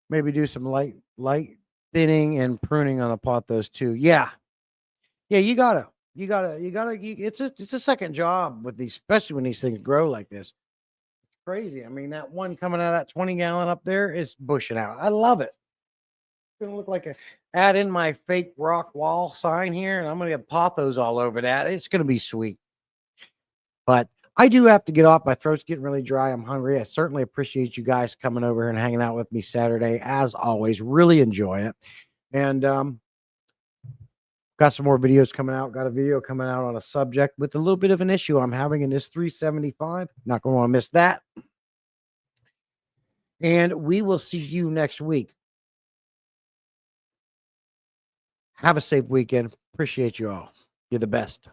Maybe do some light thinning and pruning on the pothos too. Yeah. Yeah, you gotta. It's a second job with these, especially when these things grow like this. It's crazy. I mean, that one coming out of that 20 gallon up there is bushing out. I love it. It's gonna look like add in my fake rock wall sign here, and I'm gonna get pothos all over that. It's gonna be sweet. But I do have to get off. My throat's getting really dry. I'm hungry. I certainly appreciate you guys coming over here and hanging out with me Saturday. As always, really enjoy it. And got some more videos coming out. Got a video coming out on a subject with a little bit of an issue I'm having in this 375. Not going to want to miss that. And we will see you next week. Have a safe weekend. Appreciate you all. You're the best.